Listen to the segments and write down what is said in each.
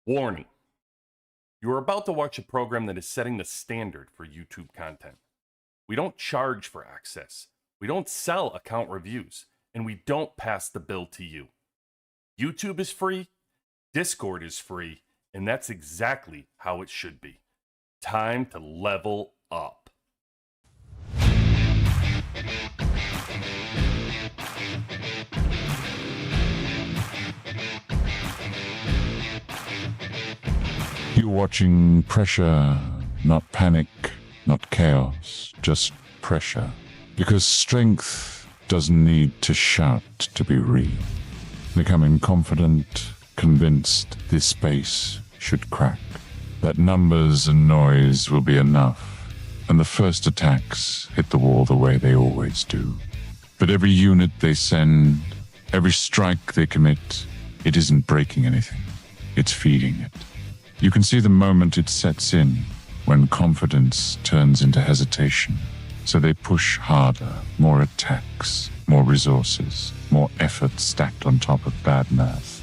Warning. You are about to watch a program that is setting the standard for YouTube content. We don't charge for access, we don't sell account reviews, and we don't pass the bill to you. YouTube is free, Discord is free, and that's exactly how it should be. Time to level up. You're watching pressure, not panic, not chaos, just pressure. Because strength doesn't need to shout to be real. Becoming confident, convinced this space should crack. That numbers and noise will be enough, and the first attacks hit the wall the way they always do. But every unit they send, every strike they commit, it isn't breaking anything, it's feeding it. You can see the moment it sets in, when confidence turns into hesitation. So they push harder, more attacks, more resources, more effort stacked on top of bad math.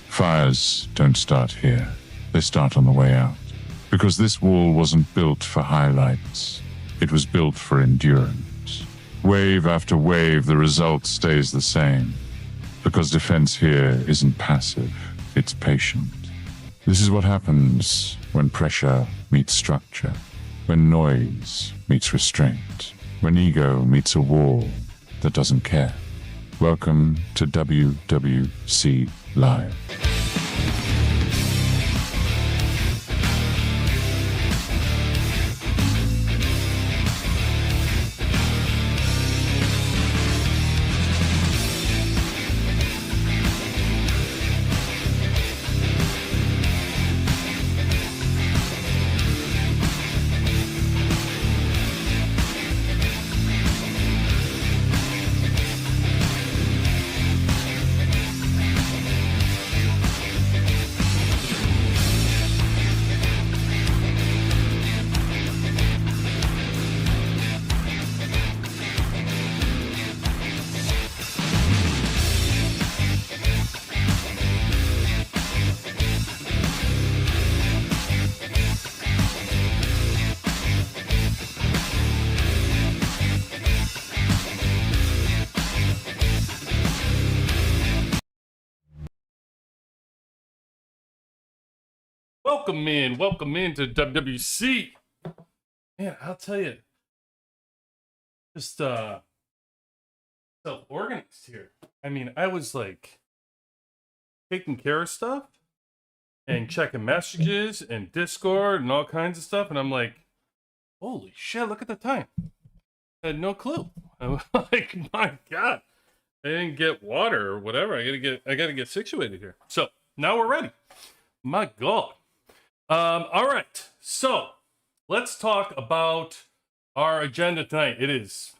Fires don't start here, they start on the way out. Because this wall wasn't built for highlights, it was built for endurance. Wave after wave, the result stays the same. Because defense here isn't passive, it's patient. This is what happens when pressure meets structure, when noise meets restraint, when ego meets a wall that doesn't care. Welcome to WWC Live. Welcome in to WWC. Man, I'll tell you, just self-organized here. I mean, I was like taking care of stuff and checking messages and Discord and all kinds of stuff, and I'm like, holy shit, look at the time. I had no clue. I was like, my God, I didn't get water or whatever. I gotta get situated here. So now we're ready. My God. All right, so let's talk about our agenda tonight. It is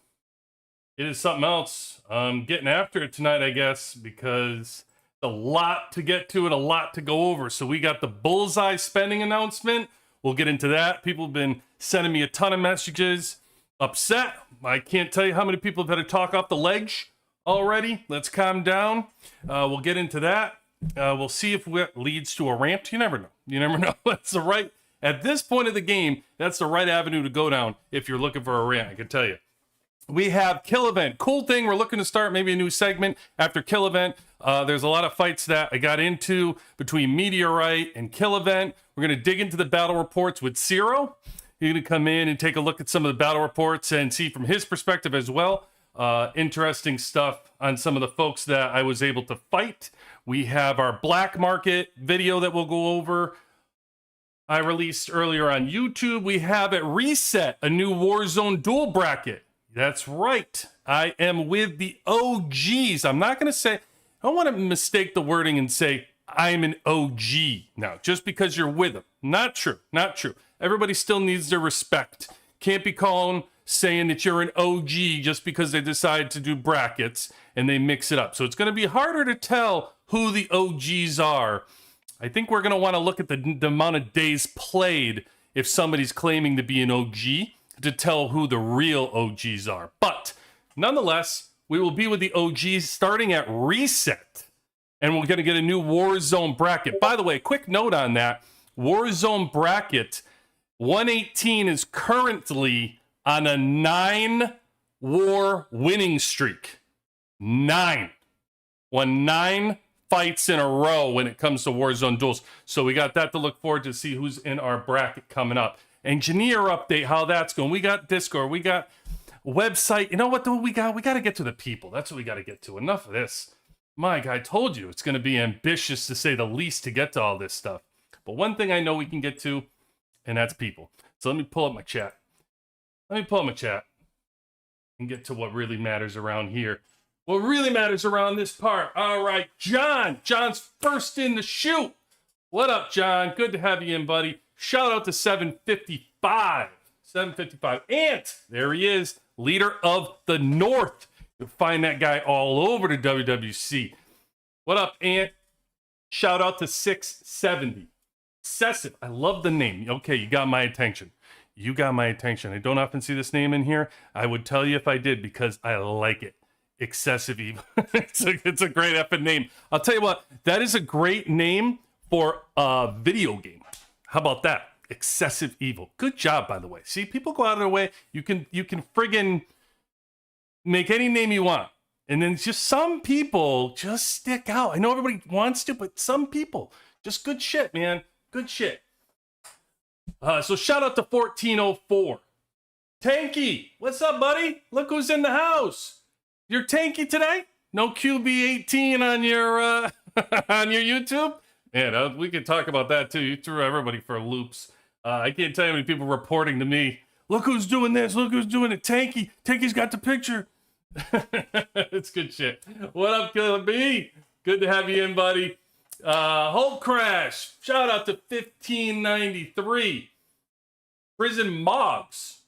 something else. Getting after it tonight, I guess, because a lot to get to and a lot to go over. So we got the Bullseye spending announcement. We'll get into that. People have been sending me a ton of messages, upset. I can't tell you how many people have had to talk off the ledge already. Let's calm down. We'll get into that. We'll see if it leads to a rant. You never know. You never know. That's the right, at this point of the game, that's the right avenue to go down if you're looking for a rant, I can tell you. We have Kill Event. Cool thing, we're looking to start maybe a new segment after Kill Event. There's a lot of fights that I got into between Meteorite and Kill Event. We're going to dig into the battle reports with Cero. He's going to come in and take a look at some of the battle reports and see from his perspective as well. Interesting stuff on some of the folks that I was able to fight. We have our black market video that we'll go over. I released earlier on YouTube. We have at Reset a new Warzone Duel bracket. That's right. I am with the OGs. I'm not going to say, I don't want to mistake the wording and say I'm an OG now, just because you're with them. Not true. Not true. Everybody still needs their respect. Can't be calling saying that you're an OG just because they decide to do brackets and they mix it up. So it's going to be harder to tell who the OGs are. I think we're going to want to look at the amount of days played if somebody's claiming to be an OG to tell who the real OGs are. But nonetheless, we will be with the OGs starting at Reset. And we're going to get a new Warzone bracket. By the way, quick note on that. Warzone bracket 118 is currently on a 9-war winning streak. 9. Won 9 fights in a row when it comes to Warzone duels. So we got that to look forward to see who's in our bracket coming up. Engineer update, how that's going. We got Discord. We got website. You know what, though? We got to get to the people. That's what we got to get to. Enough of this. Mike, I told you it's going to be ambitious, to say the least, to get to all this stuff. But one thing I know we can get to, and that's people. So let me pull up my chat. And get to what really matters around here. What really matters around this part. All right, John. John's first in the shoot. What up, John? Good to have you in, buddy. Shout out to 755. 755. Ant. There he is. Leader of the North. You'll find that guy all over the WWC. What up, Ant? Shout out to 670. Excessive. I love the name. Okay, you got my attention. I don't often see this name in here. I would tell you if I did, because I like it. Excessive Evil. It's a great effing name. I'll tell you what, that is a great name for a video game. How about that? Excessive Evil. Good job, by the way. See, people go out of their way. You can friggin' make any name you want. And then just some people just stick out. I know everybody wants to, but some people, just good shit, man. Good shit. So shout out to 1404. Tanky, what's up, buddy? Look who's in the house. You're Tanky today? No QB18 on your on your YouTube? Man, we could talk about that too. You threw everybody for loops. I can't tell you how many people reporting to me. Look who's doing this. Look who's doing it. Tanky. Tanky's got the picture. It's good shit. What up, Killer B? Good to have you in, buddy. Hulk Crash. Shout out to 1593. Prison Mogs.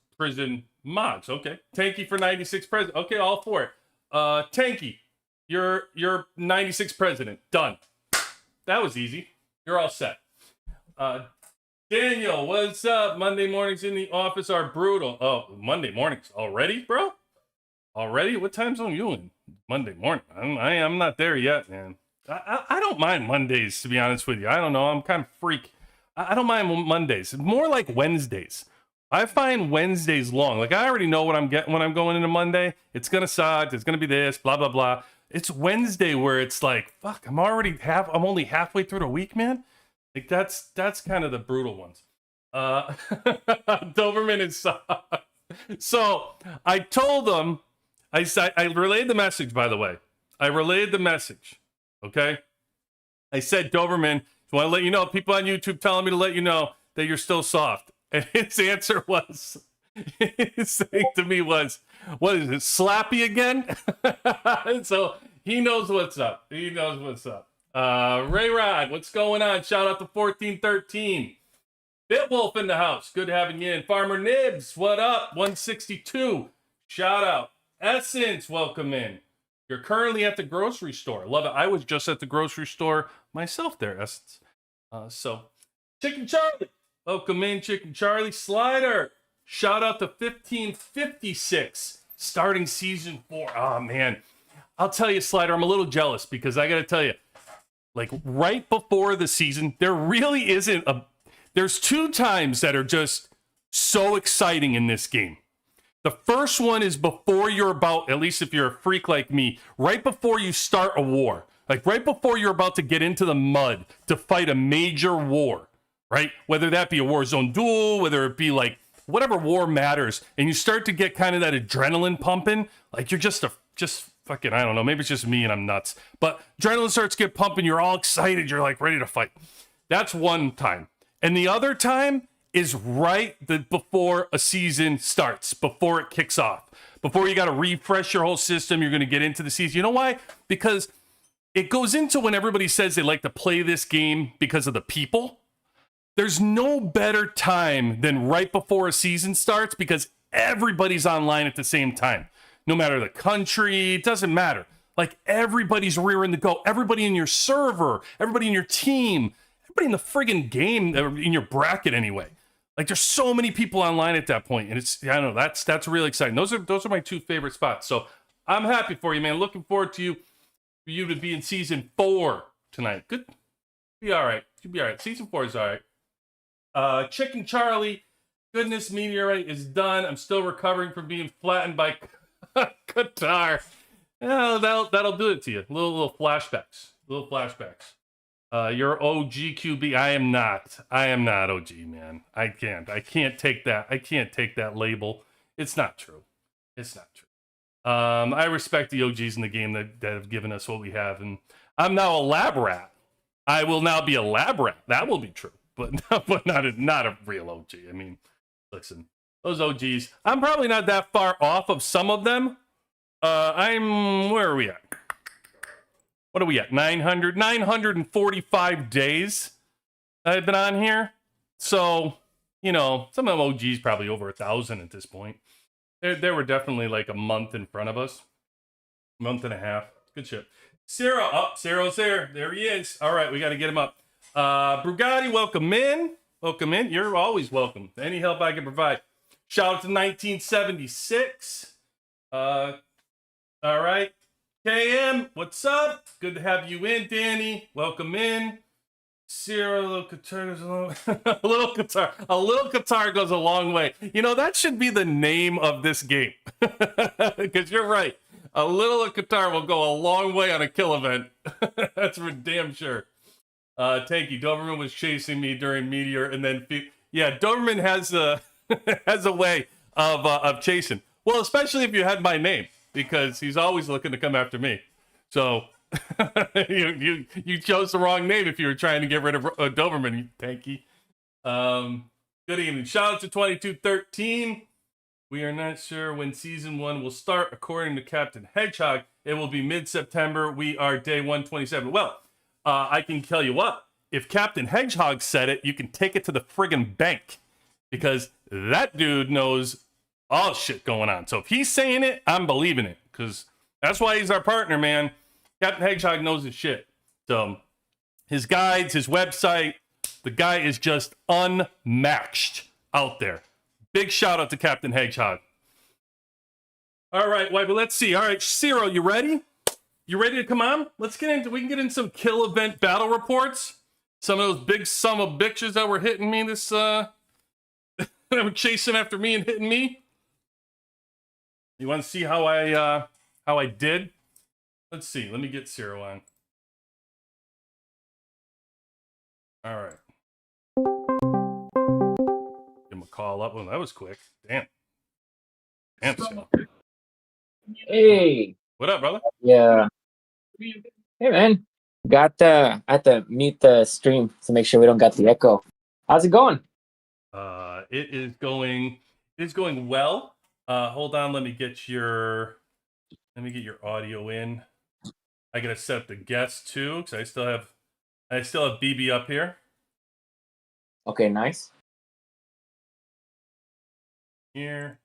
Okay. Tanky for 96 president. Okay, all for it. Tanky, you're 96 president. Done. That was easy. You're all set. Daniel, what's up? Monday mornings in the office are brutal. Oh, Monday mornings already, bro? Already? What time zone are you in? Monday morning. I'm not there yet, man. I don't mind Mondays, to be honest with you. I don't know. I'm kind of freak. I don't mind Mondays. More like Wednesdays. I find Wednesdays long. Like, I already know what I'm getting when I'm going into Monday. It's going to suck. It's going to be this, blah, blah, blah. It's Wednesday where it's like, fuck, I'm only halfway through the week, man. Like, that's kind of the brutal ones. Doberman is soft. So I told them, I relayed the message, by the way. I relayed the message. Okay. I said, Doberman, I want to let you know, people on YouTube telling me to let you know that you're still soft. And his answer was, his saying to me was, what is it, Slappy again? So he knows what's up. Ray Rod, what's going on? Shout out to 1413. Bitwolf in the house. Good having you in. Farmer Nibs, what up? 162. Shout out. Essence, welcome in. You're currently at the grocery store. Love it. I was just at the grocery store myself there, Essence. So, Chicken Charlie. Welcome in, Chicken Charlie. Slider, shout out to 1556, starting season 4. Oh, man. I'll tell you, Slider, I'm a little jealous because I got to tell you, like, right before the season, there really isn't there's 2 times that are just so exciting in this game. The first one is before you're about, at least if you're a freak like me, right before you start a war. Like, right before you're about to get into the mud to fight a major war. Right? Whether that be a Warzone duel, whether it be like whatever war matters, and you start to get kind of that adrenaline pumping, like you're just fucking, I don't know, maybe it's just me and I'm nuts, but adrenaline starts to get pumping, you're all excited, you're like ready to fight. That's one time. And the other time is before a season starts, before it kicks off, before you got to refresh your whole system, you're going to get into the season. You know why? Because it goes into when everybody says they like to play this game because of the people. There's no better time than right before a season starts because everybody's online at the same time. No matter the country, it doesn't matter. Like, everybody's rearing to go. Everybody in your server, everybody in your team, everybody in the friggin' game, in your bracket anyway. Like, there's so many people online at that point, and I don't know, that's really exciting. Those are my 2 favorite spots. So I'm happy for you, man. Looking forward to you for you to be in season 4 tonight. Good. Be all right. You'll be all right. Season 4 is all right. Chicken Charlie, goodness, Meteorite is done. I'm still recovering from being flattened by Qatar. Yeah, that'll do it to you. Little flashbacks. Little flashbacks. You're OG QB. I am not. OG, man. I can't take that. I can't take that label. It's not true. It's not true. I respect the OGs in the game that have given us what we have, and I'm now a lab rat. I will now be a lab rat. That will be true, but not a real OG. I mean, listen, those OGs. I'm probably not that far off of some of them. Where are we at? What are we at? 945 days I've been on here. So, some of them OGs probably over 1,000 at this point. They were definitely like a month in front of us. Month and a half. Good shit. Cero. Oh, Cero's there. There he is. All right, we got to get him up. Brugatti, welcome in. Welcome in. You're always welcome. Any help I can provide. Shout out to 1976. All right. KM, what's up? Good to have you in, Danny. Welcome in. Cero, a little guitar goes a long a little guitar goes a long way. That should be the name of this game. Because you're right. A little guitar will go a long way on a kill event. That's for damn sure. Tanky, Doberman was chasing me during Meteor, and then Doberman has a has a way of chasing. Well, especially if you had my name, because he's always looking to come after me. So you chose the wrong name if you were trying to get rid of Doberman, Tanky. Good evening. Shout out to 2213. We are not sure when season 1 will start. According to Captain Hedgehog, it will be mid-September. We are day 127. Well, I can tell you what. If Captain Hedgehog said it, you can take it to the friggin' bank. Because that dude knows all shit going on. So if he's saying it, I'm believing it. Because that's why he's our partner, man. Captain Hedgehog knows his shit. So his guides, his website, the guy is just unmatched out there. Big shout out to Captain Hedgehog. All right, but let's see. All right, Cero, you ready? You ready to come on? We can get in some kill event battle reports. Some of those big son of bitches that were hitting me that were chasing after me and hitting me. You want to see how I did? Let's see. Let me get Cero on. All right. Give him a call up. Well, that was quick. Damn. Cero. Hey. What up, brother? Yeah. Hey, man. I had to mute the stream to make sure we don't got the echo. How's it going? It is going well. Hold on, let me get your audio in. I gotta set up the guest too, because I still have BB up here. Okay, nice. Here.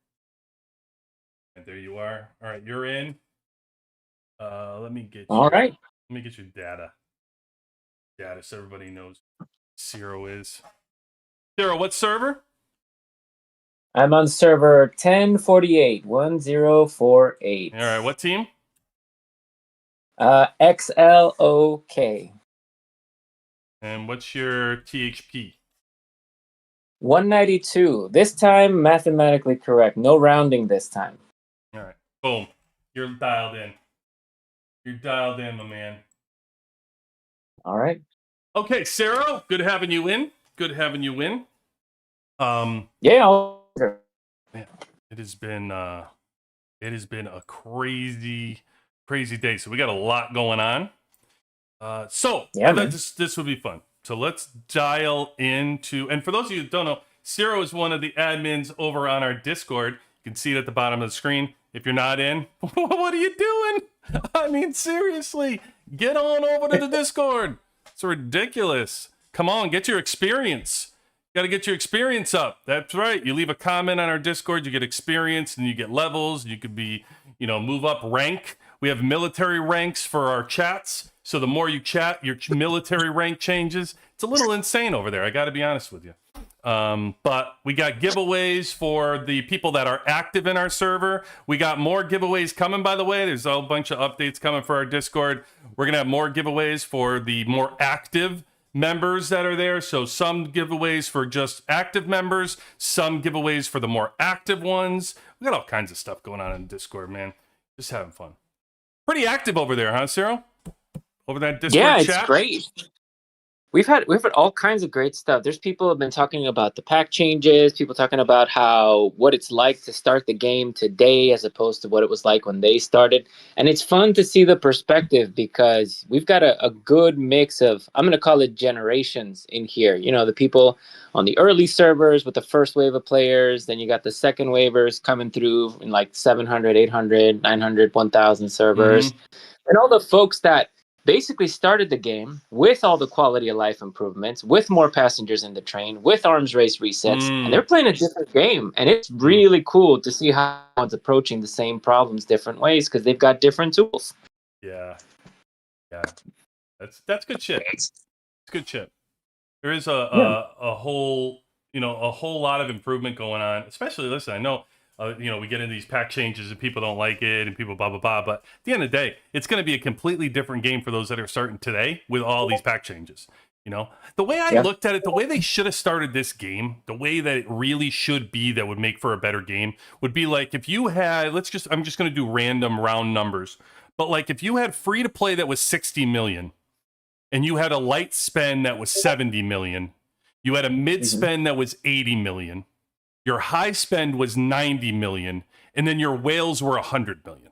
And there you are. All right, you're in. Let me get All right. Let me get your data so everybody knows Cero is. Cero, what server? I'm on server 1048, 1048. All right, what team? XLOK. And what's your THP? 192. This time, mathematically correct. No rounding this time. All right, boom. You're dialed in. You're dialed in, my man. All right. Okay, Cero, good having you in. Yeah. Man, it has been a crazy day. So we got a lot going on. This would be fun. So let's dial into, and for those of you who don't know, Cero is one of the admins over on our Discord. You can see it at the bottom of the screen. If you're not in, what are you doing? I mean, seriously, get on over to the Discord. It's ridiculous. Come on, get your experience. Got to get your experience up. That's right. You leave a comment on our Discord, you get experience and you get levels. You could be, move up rank. We have military ranks for our chats. So the more you chat, your military rank changes. It's a little insane over there. I got to be honest with you. But we got giveaways for the people that are active in our server. We got more giveaways coming, by the way. There's a whole bunch of updates coming for our Discord. We're going to have more giveaways for the more active members that are there. So some giveaways for just active members, some giveaways for the more active ones. We got all kinds of stuff going on in Discord, man. Just having fun. Pretty active over there, huh, Cero? Over that Discord Yeah, chat? it's great. We've had all kinds of great stuff. There's people have been talking about the pack changes, people talking about what it's like to start the game today as opposed to what it was like when they started. And it's fun to see the perspective because we've got a good mix of, I'm going to call it generations in here. You know, the people on the early servers with the first wave of players, then you got the second waivers coming through in like 700, 800, 900, 1000 servers. And all the folks that basically started the game with all the quality of life improvements, with more passengers in the train, with arms race resets, and they're playing a different game. And it's really cool to see how everyone's approaching the same problems different ways because they've got different tools. Yeah. That's good shit. It's good shit. There is a whole lot of improvement going on. Especially, listen, I know we get into these pack changes and people don't like it and people blah blah blah. But at the end of the day, it's going to be a completely different game for those that are starting today with all these pack changes. You know, the way I looked at it, the way they should have started this game, the way that it really should be that would make for a better game would be like if you had, I'm just going to do random round numbers, but like if you had free to play that was 60 million and you had a light spend that was 70 million, you had a mid spend that was 80 million. Your high spend was 90 million, and then your whales were 100 million.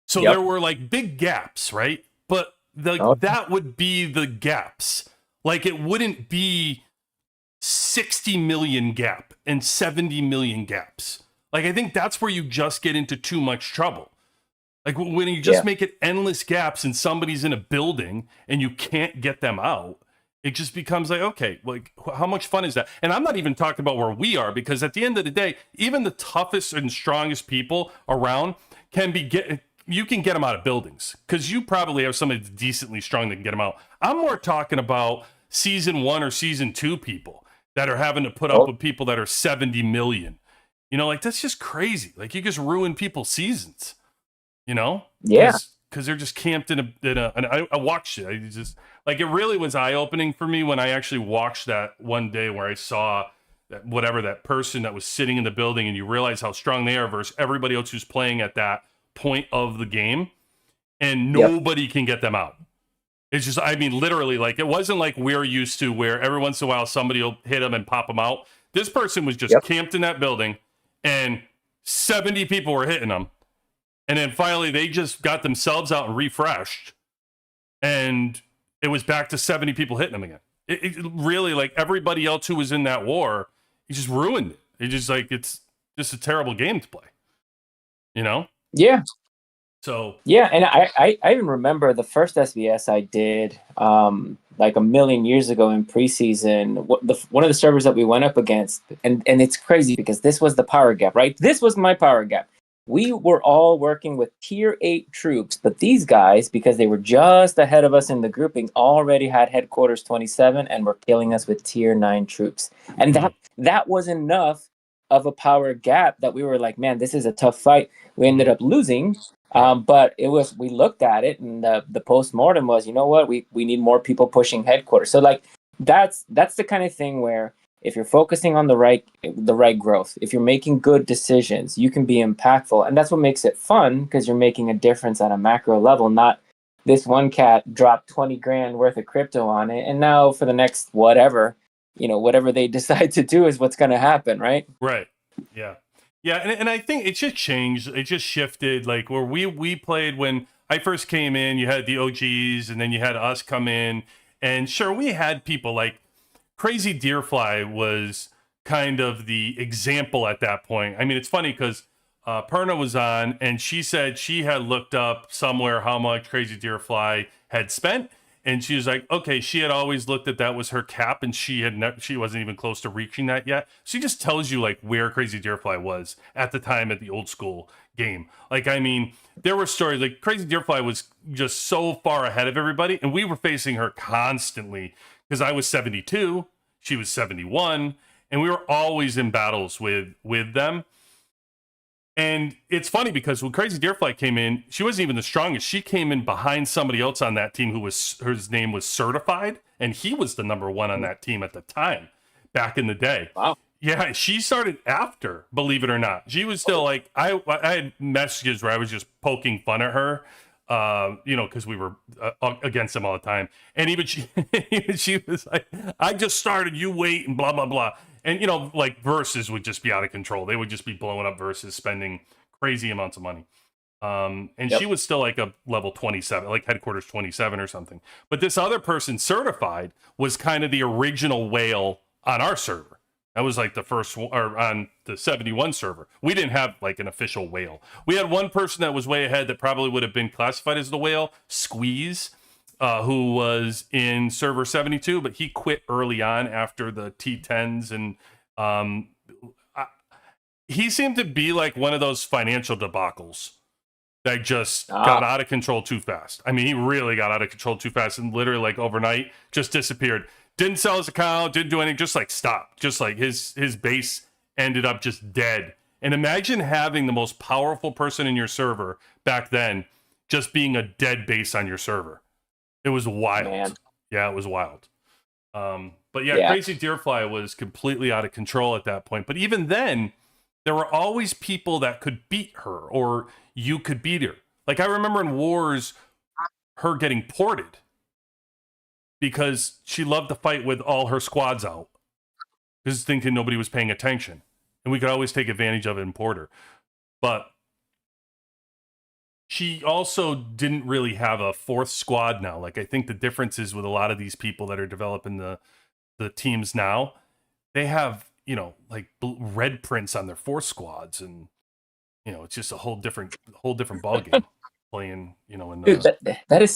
So there were like big gaps, right? But that would be the gaps. Like it wouldn't be 60 million gap and 70 million gaps. Like I think that's where you just get into too much trouble. Like when you just make it endless gaps and somebody's in a building and you can't get them out. It just becomes like, okay, like how much fun is that? And I'm not even talking about where we are because at the end of the day, even the toughest and strongest people around you can get them out of buildings because you probably have somebody decently strong that can get them out. I'm more talking about season 1 or season 2 people that are having to put up with people that are 70 million. You know, like that's just crazy. Like you just ruin people's seasons, you know? Yeah. Because they're just camped and I watched it. I just like it really was eye opening for me when I actually watched that one day where I saw that person that was sitting in the building and you realize how strong they are versus everybody else who's playing at that point of the game and nobody can get them out. It's just, I mean, literally, like it wasn't like we're used to where every once in a while somebody will hit them and pop them out. This person was just camped in that building and 70 people were hitting them. And then finally, they just got themselves out and refreshed. And it was back to 70 people hitting them again. It really, like, everybody else who was in that war, he just ruined it. It's just like, it's just a terrible game to play. You know? Yeah. So. Yeah, and I even remember the first SVS I did like a million years ago in preseason. One of the servers that we went up against, and it's crazy because this was the power gap, right? This was my power gap. We were all working with tier 8 troops, but these guys, because they were just ahead of us in the grouping, already had headquarters 27 and were killing us with tier 9 troops. And that was enough of a power gap that we were like, man, this is a tough fight. We ended up losing, but we looked at it and the post-mortem was, you know what, we need more people pushing headquarters. So like that's the kind of thing where if you're focusing on the right growth, if you're making good decisions, you can be impactful. And that's what makes it fun because you're making a difference at a macro level, not this one cat dropped 20 grand worth of crypto on it. And now for the next whatever they decide to do is what's going to happen. Right. Right. Yeah. Yeah. And I think it just changed. It just shifted. Like where we played when I first came in, you had the OGs and then you had us come in and sure, we had people like, Crazy Deerfly was kind of the example at that point. I mean, it's funny because Perna was on and she said she had looked up somewhere how much Crazy Deerfly had spent. And she was like, okay, she had always looked at that was her cap and she wasn't even close to reaching that yet. She just tells you like where Crazy Deerfly was at the time at the old school game. Like, I mean, there were stories like Crazy Deerfly was just so far ahead of everybody and we were facing her constantly because I was 72, she was 71. and we were always in battles with them. And it's funny because when Crazy Deerfly came in, she wasn't even the strongest. She came in behind somebody else on that team whose name was Certified, and he was the number one on that team at the time, back in the day. Wow. Yeah, she started after, believe it or not. She was still like, I had messages where I was just poking fun at her, because we were against them all the time. And even she was like, I just started, you wait, and blah, blah, blah. And, like verses would just be out of control. They would just be blowing up verses, spending crazy amounts of money. And she was still like a level 27, like headquarters 27 or something. But this other person, Certified, was kind of the original whale on our server. That was like the first, or on the 71 server. We didn't have like an official whale. We had one person that was way ahead that probably would have been classified as the whale, Squeeze, who was in server 72, but he quit early on after the T10s. And he seemed to be like one of those financial debacles that just got out of control too fast. I mean, he really got out of control too fast and literally like overnight just disappeared. Didn't sell his account, didn't do anything, just like stopped. Just like his base ended up just dead. And imagine having the most powerful person in your server back then just being a dead base on your server. It was wild. Man. Yeah, it was wild. But yeah, Crazy Deerfly was completely out of control at that point. But even then, there were always people that could beat her, or you could beat her. Like I remember in Wars, her getting ported because she loved to fight with all her squads out, because thinking nobody was paying attention, and we could always take advantage of it and port her. But she also didn't really have a fourth squad now. Like I think the difference is with a lot of these people that are developing the teams now, they have like red prints on their fourth squads, and it's just a whole different ballgame playing. In the... Dude, that is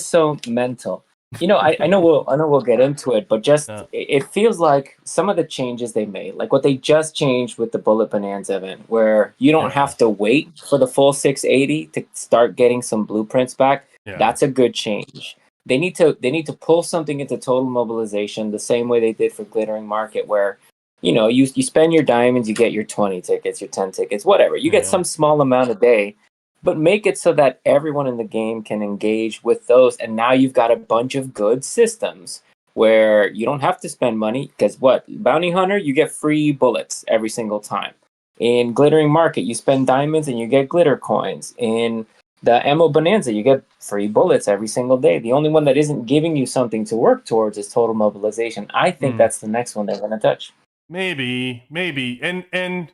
so mental. I know we'll get into it, but just it feels like some of the changes they made, like what they just changed with the Bullet Bonanza event, where you don't have to wait for the full 680 to start getting some blueprints back. Yeah. That's a good change. They need to pull something into total mobilization the same way they did for Glittering Market, where you spend your diamonds, you get your 20 tickets, your 10 tickets, whatever. You get some small amount a day. But make it so that everyone in the game can engage with those. And now you've got a bunch of good systems where you don't have to spend money. Because Bounty Hunter, you get free bullets every single time. In Glittering Market, you spend diamonds and you get glitter coins. In the Ammo Bonanza, you get free bullets every single day. The only one that isn't giving you something to work towards is total mobilization. I think that's the next one they're going to touch. Maybe. And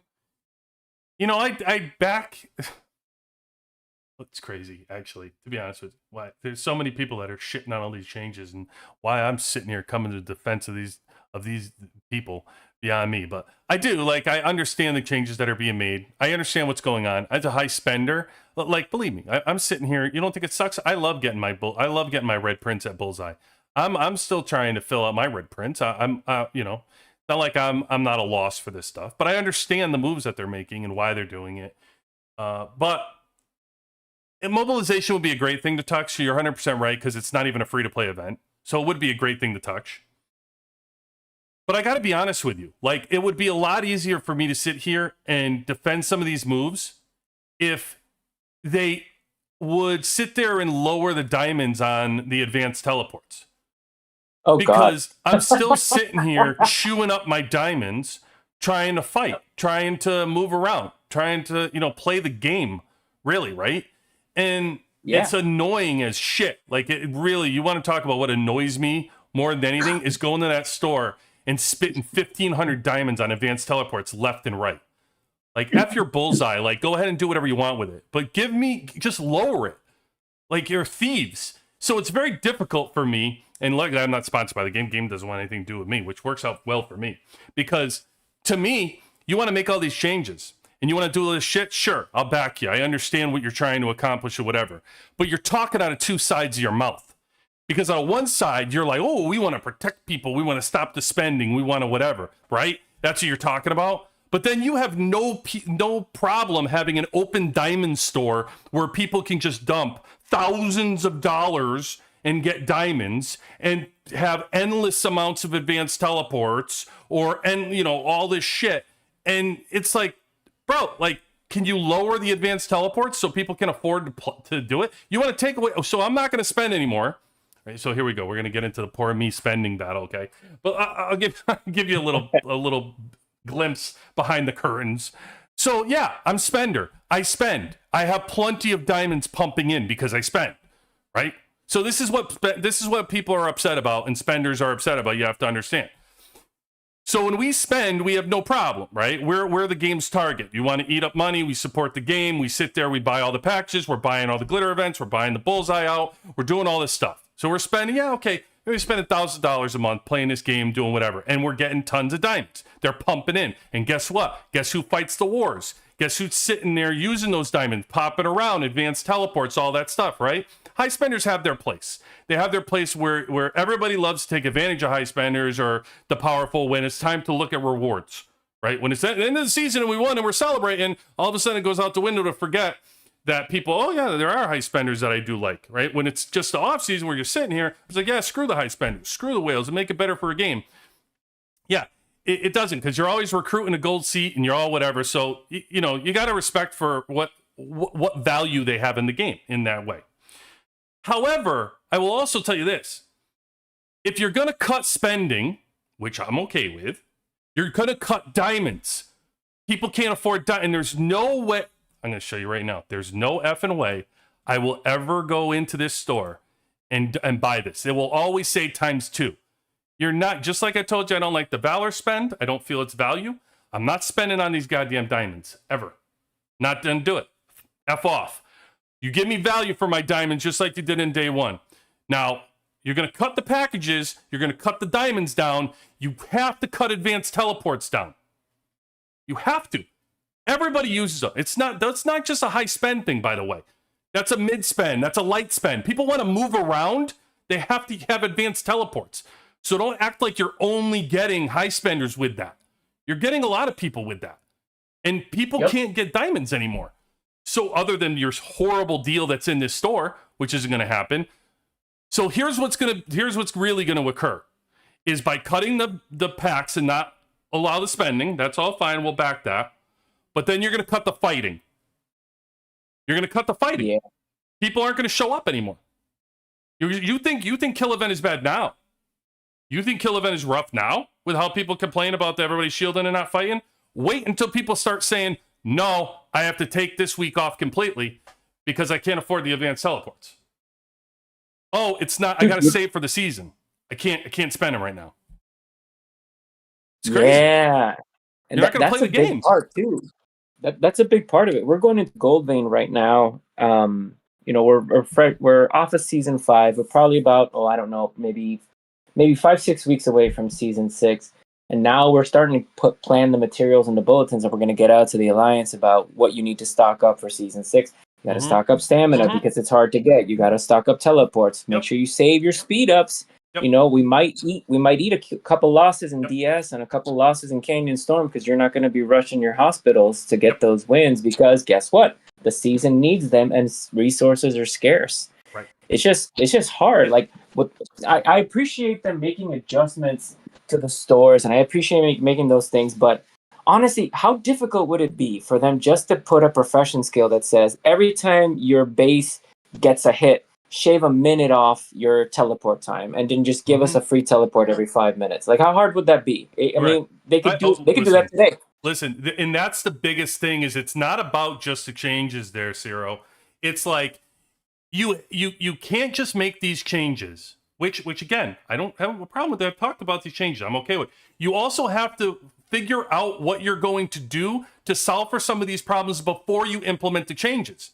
I back... It's crazy, actually, to be honest with you. There's so many people that are shitting on all these changes, and why I'm sitting here coming to the defense of these people beyond me. But I do, I understand the changes that are being made. I understand what's going on. As a high spender, believe me, I'm sitting here. You don't think it sucks? I love getting my red prints at Bullseye. I'm still trying to fill out my red prints. I'm not like I'm not a loss for this stuff, but I understand the moves that they're making and why they're doing it. But mobilization would be a great thing to touch. So you're 100% right, because it's not even a free-to-play event. So it would be a great thing to touch. But I got to be honest with you. It would be a lot easier for me to sit here and defend some of these moves if they would sit there and lower the diamonds on the advanced teleports. Oh, because God. I'm still sitting here chewing up my diamonds, trying to fight, trying to move around, trying to, play the game, really, right? And it's annoying as shit. It really, you want to talk about what annoys me more than anything is going to that store and spitting 1,500 diamonds on advanced teleports left and right. F your Bullseye, go ahead and do whatever you want with it. But just lower it. You're thieves. So it's very difficult for me, and I'm not sponsored by the game. Game doesn't want anything to do with me, which works out well for me. Because to me, you want to make all these changes. And you want to do all this shit? Sure, I'll back you. I understand what you're trying to accomplish or whatever. But you're talking out of two sides of your mouth. Because on one side, you're like, oh, we want to protect people. We want to stop the spending. We want to whatever, right? That's what you're talking about. But then you have no problem having an open diamond store where people can just dump thousands of dollars and get diamonds and have endless amounts of advanced teleports and all this shit. And it's like, bro, like, can you lower the advanced teleports so people can afford to do it? You want to take away, so I'm not going to spend anymore. Right, so here we go. We're going to get into the poor me spending battle, okay? But I'll give you a little glimpse behind the curtains. So yeah, I'm spender. I spend. I have plenty of diamonds pumping in because I spend, right? So this is what people are upset about and spenders are upset about. You have to understand. So when we spend, we have no problem, right? We're the game's target. You want to eat up money, we support the game. We sit there, we buy all the packages, we're buying all the glitter events, we're buying the Bullseye out, we're doing all this stuff. So we're spending, maybe we spend $1,000 a month playing this game, doing whatever, and we're getting tons of diamonds. They're pumping in. And guess what? Guess who fights the wars? Guess who's sitting there using those diamonds, popping around, advanced teleports, all that stuff, right? High spenders have their place. They have their place where everybody loves to take advantage of high spenders or the powerful when it's time to look at rewards, right? When it's at the end of the season and we won and we're celebrating, all of a sudden it goes out the window to forget that people, oh yeah, there are high spenders that I do like, right? When it's just the off season where you're sitting here, it's like, yeah, screw the high spenders, screw the whales and make it better for a game. Yeah, it doesn't, because you're always recruiting a gold seat and you're all whatever. So, you got to respect for what value they have in the game in that way. However, I will also tell you this. If you're going to cut spending, which I'm okay with, you're going to cut diamonds. People can't afford diamonds. And there's no way, I'm going to show you right now. There's no effing way I will ever go into this store and buy this. It will always say ×2. You're not, just like I told you, I don't like the Valor spend. I don't feel its value. I'm not spending on these goddamn diamonds, ever. Not gonna do it. F off. You give me value for my diamonds just like you did in day one. Now, you're going to cut the packages. You're going to cut the diamonds down. You have to cut advanced teleports down. You have to. Everybody uses them. That's not just a high spend thing, by the way. That's a mid spend. That's a light spend. People want to move around. They have to have advanced teleports. So don't act like you're only getting high spenders with that. You're getting a lot of people with that. And people can't get diamonds anymore. So other than your horrible deal that's in this store, which isn't going to happen. So here's what's really going to occur is by cutting the packs and not allow the spending. That's all fine. We'll back that. But then you're going to cut the fighting. You're going to cut the fighting. Yeah. People aren't going to show up anymore. You think Kill Event is bad now? You think Kill Event is rough now with how people complain about everybody shielding and not fighting? Wait until people start saying, no, I have to take this week off completely because I can't afford the advanced teleports. Oh, it's not, I got to save for the season. I can't spend them right now. It's crazy. Yeah. And you're not going to play the game. Part too. That's a big part of it. We're going into Gold Vein right now. We're off of season 5. We're probably about, I don't know, maybe 5-6 weeks away from season 6. And now we're starting to plan the materials and the bulletins that we're going to get out to the Alliance about what you need to stock up for season 6. You got to stock up stamina because it's hard to get. You got to stock up teleports. Make sure you save your speed ups. Yep. We might eat a couple losses in DS and a couple losses in Canyon Storm because you're not going to be rushing your hospitals to get those wins because guess what? The season needs them and resources are scarce. Right. It's just hard. Like I appreciate them making adjustments to the stores and I appreciate making those things, but honestly, how difficult would it be for them just to put a profession skill that says every time your base gets a hit, shave a minute off your teleport time and then just give us a free teleport every 5 minutes? Like, how hard would that be? I mean, they could do that today. Listen, and that's the biggest thing is it's not about just the changes there, Cero. It's like you can't just make these changes, which again, I don't have a problem with that. I've talked about these changes. I'm okay with. You also have to figure out what you're going to do to solve for some of these problems before you implement the changes.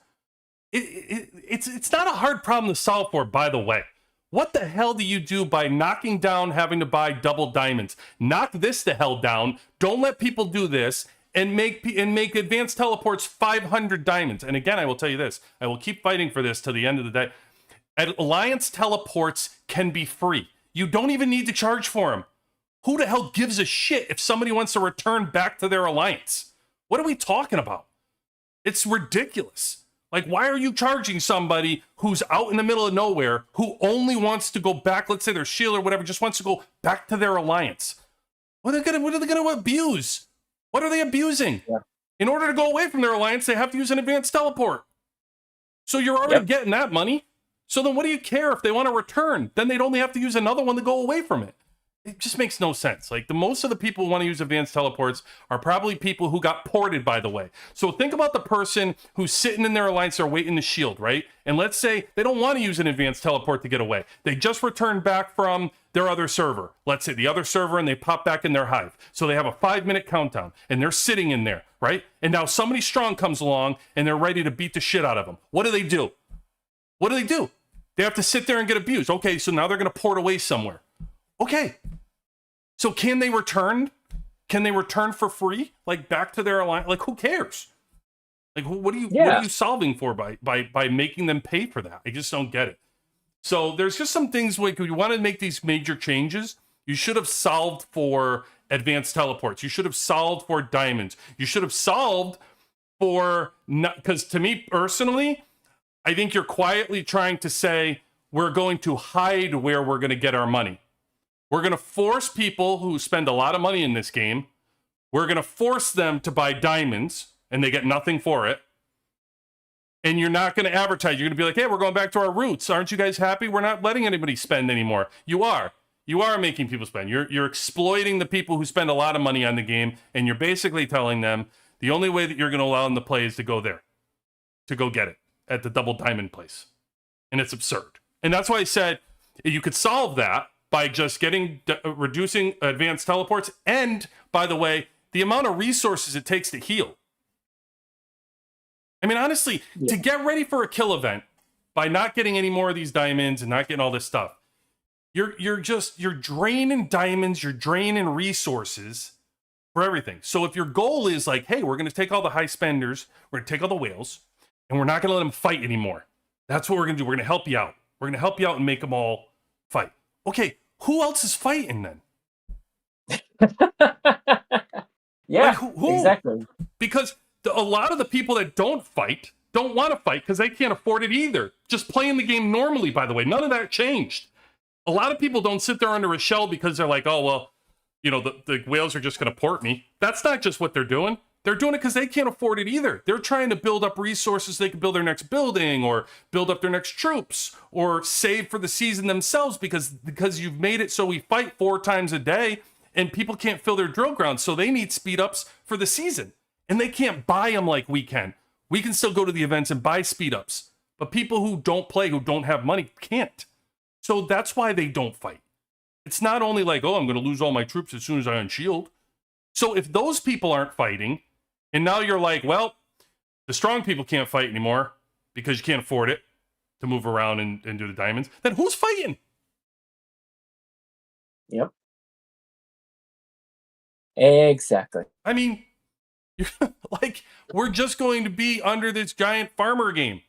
It's not a hard problem to solve for, by the way. What the hell do you do by knocking down having to buy double diamonds? Knock this the hell down. Don't let people do this and make advanced teleports 500 diamonds. And again, I will tell you this. I will keep fighting for this till the end of the day. Alliance teleports can be free. You don't even need to charge for them. Who the hell gives a shit if somebody wants to return back to their Alliance? What are we talking about? It's ridiculous. Like, why are you charging somebody who's out in the middle of nowhere who only wants to go back, let's say their shield or whatever, just wants to go back to their alliance? What are they gonna abuse? What are they abusing? Yeah. In order to go away from their alliance, they have to use an advanced teleport. So you're already getting that money. So then what do you care if they want to return? Then they'd only have to use another one to go away from it. It just makes no sense. Like, the most of the people who want to use advanced teleports are probably people who got ported, by the way. So think about the person who's sitting in their alliance, they're waiting to shield, right? And let's say they don't want to use an advanced teleport to get away. They just returned back from their other server. Let's say the other server, and they pop back in their hive. So they have a 5-minute countdown, and they're sitting in there, right? And now somebody strong comes along, and they're ready to beat the shit out of them. What do they do? What do they do? They have to sit there and get abused. Okay, so now they're going to port away somewhere. Okay. So can they return? Can they return for free? Like, back to their alliance? Like, who cares? Like, what are you solving for by making them pay for that? I just don't get it. So there's just some things, like, if you want to make these major changes, you should have solved for advanced teleports. You should have solved for diamonds. You should have solved for, because to me personally, I think you're quietly trying to say, we're going to hide where we're going to get our money. We're going to force people who spend a lot of money in this game, we're going to force them to buy diamonds, and they get nothing for it. And you're not going to advertise. You're going to be like, hey, we're going back to our roots. Aren't you guys happy? We're not letting anybody spend anymore. You are. You are making people spend. You're exploiting the people who spend a lot of money on the game, and you're basically telling them the only way that you're going to allow them to play is to go there, to go get it at the double diamond place. And it's absurd. And that's why I said you could solve that by just reducing advanced teleports, and, by the way, the amount of resources it takes to heal. I mean, honestly, to get ready for a kill event by not getting any more of these diamonds and not getting all this stuff, you're draining diamonds, you're draining resources for everything. So if your goal is like, hey, we're going to take all the high spenders, we're going to take all the whales, and we're not going to let them fight anymore. That's what we're going to do. We're going to help you out. We're going to help you out and make them all fight. Okay, who else is fighting then? Yeah, like, who? Exactly. Because a lot of the people that don't fight don't want to fight because they can't afford it either. Just playing the game normally, by the way. None of that changed. A lot of people don't sit there under a shell because they're like, oh, well, you know, the whales are just going to port me. That's not just what they're doing. They're doing it because they can't afford it either. They're trying to build up resources so they can build their next building or build up their next troops or save for the season themselves because you've made it so we fight 4 times a day and people can't fill their drill grounds. So they need speed ups for the season and they can't buy them like we can. We can still go to the events and buy speed ups, but people who don't play, who don't have money, can't. So that's why they don't fight. It's not only like, oh, I'm going to lose all my troops as soon as I unshield. So if those people aren't fighting, and now you're like, well, the strong people can't fight anymore because you can't afford it to move around and do the diamonds, then who's fighting? Yep. Exactly. I mean, like, we're just going to be under this giant farmer game.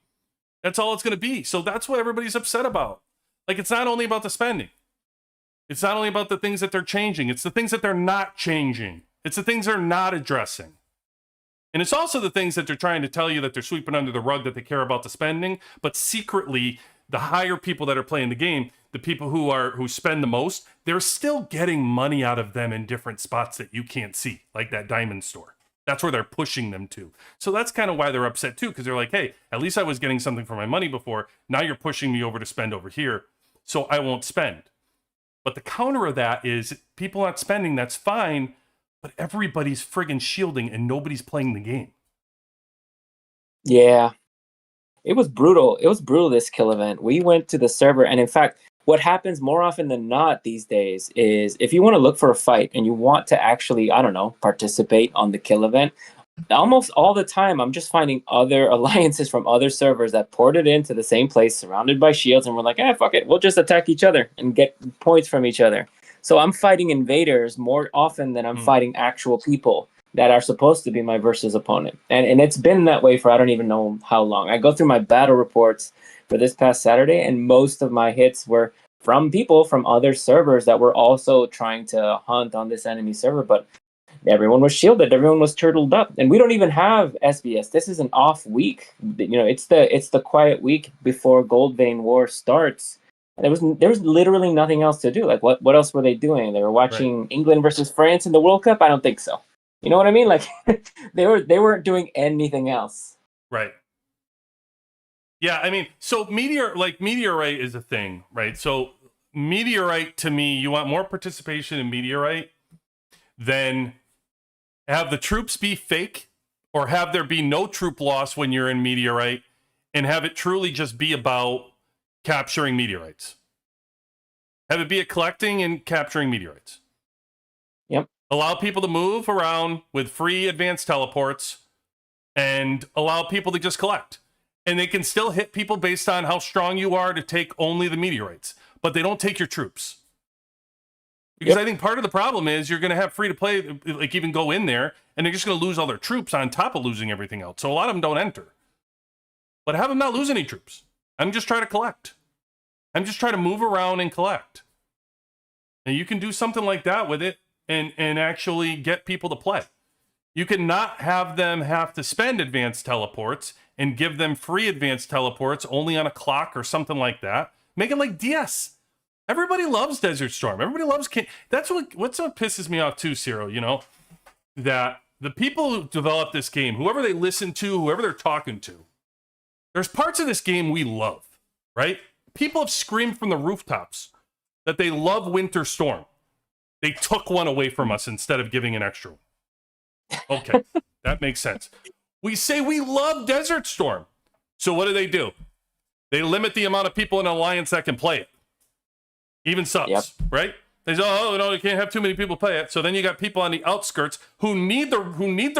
That's all it's going to be. So that's what everybody's upset about. Like, it's not only about the spending. It's not only about the things that they're changing. It's the things that they're not changing. It's the things they're not addressing. And it's also the things that they're trying to tell you that they're sweeping under the rug, that they care about the spending, but secretly, the higher people that are playing the game, the people who spend the most, they're still getting money out of them in different spots that you can't see, like that diamond store. That's where they're pushing them to. So that's kind of why they're upset too, because they're like, hey, at least I was getting something for my money before. Now you're pushing me over to spend over here, so I won't spend. But the counter of that is people not spending, that's fine, but everybody's friggin' shielding and nobody's playing the game. Yeah. It was brutal. It was brutal, this kill event. We went to the server, and in fact, what happens more often than not these days is if you want to look for a fight and you want to actually, I don't know, participate on the kill event, almost all the time I'm just finding other alliances from other servers that ported into the same place, surrounded by shields, and we're like, fuck it, we'll just attack each other and get points from each other. So I'm fighting invaders more often than I'm fighting actual people that are supposed to be my versus opponent. And it's been that way for I don't even know how long. I go through my battle reports for this past Saturday, and most of my hits were from people from other servers that were also trying to hunt on this enemy server. But everyone was shielded, everyone was turtled up, and we don't even have SBS. This is an off week. It's the quiet week before Gold Vein War starts. And there was literally nothing else to do. Like what else were they doing? They were watching England versus France in the World Cup. I don't think so. You know what I mean? Like they weren't doing anything else. Right. Yeah, I mean, so Meteorite is a thing, right? So Meteorite, to me, you want more participation in Meteorite than have the troops be fake or have there be no troop loss when you're in Meteorite and have it truly just be about capturing meteorites. Have it be a collecting and capturing meteorites. Yep. Allow people to move around with free advanced teleports and allow people to just collect. And they can still hit people based on how strong you are to take only the meteorites, but they don't take your troops. Because I think part of the problem is you're going to have free to play, like even go in there, and they're just going to lose all their troops on top of losing everything else. So a lot of them don't enter. But have them not lose any troops. I'm just trying to collect. I'm just trying to move around and collect. And you can do something like that with it and actually get people to play. You can not have them have to spend advanced teleports and give them free advanced teleports only on a clock or something like that. Make it like DS. Everybody loves Desert Storm. Everybody loves that's what pisses me off too, Cero, that the people who develop this game, whoever they listen to, whoever they're talking to, there's parts of this game we love, right? People have screamed from the rooftops that they love Winter Storm. They took one away from us instead of giving an extra one. Okay, that makes sense. We say we love Desert Storm. So what do? They limit the amount of people in an alliance that can play it. Even subs, right? They say, oh, no, you can't have too many people play it. So then you got people on the outskirts who need the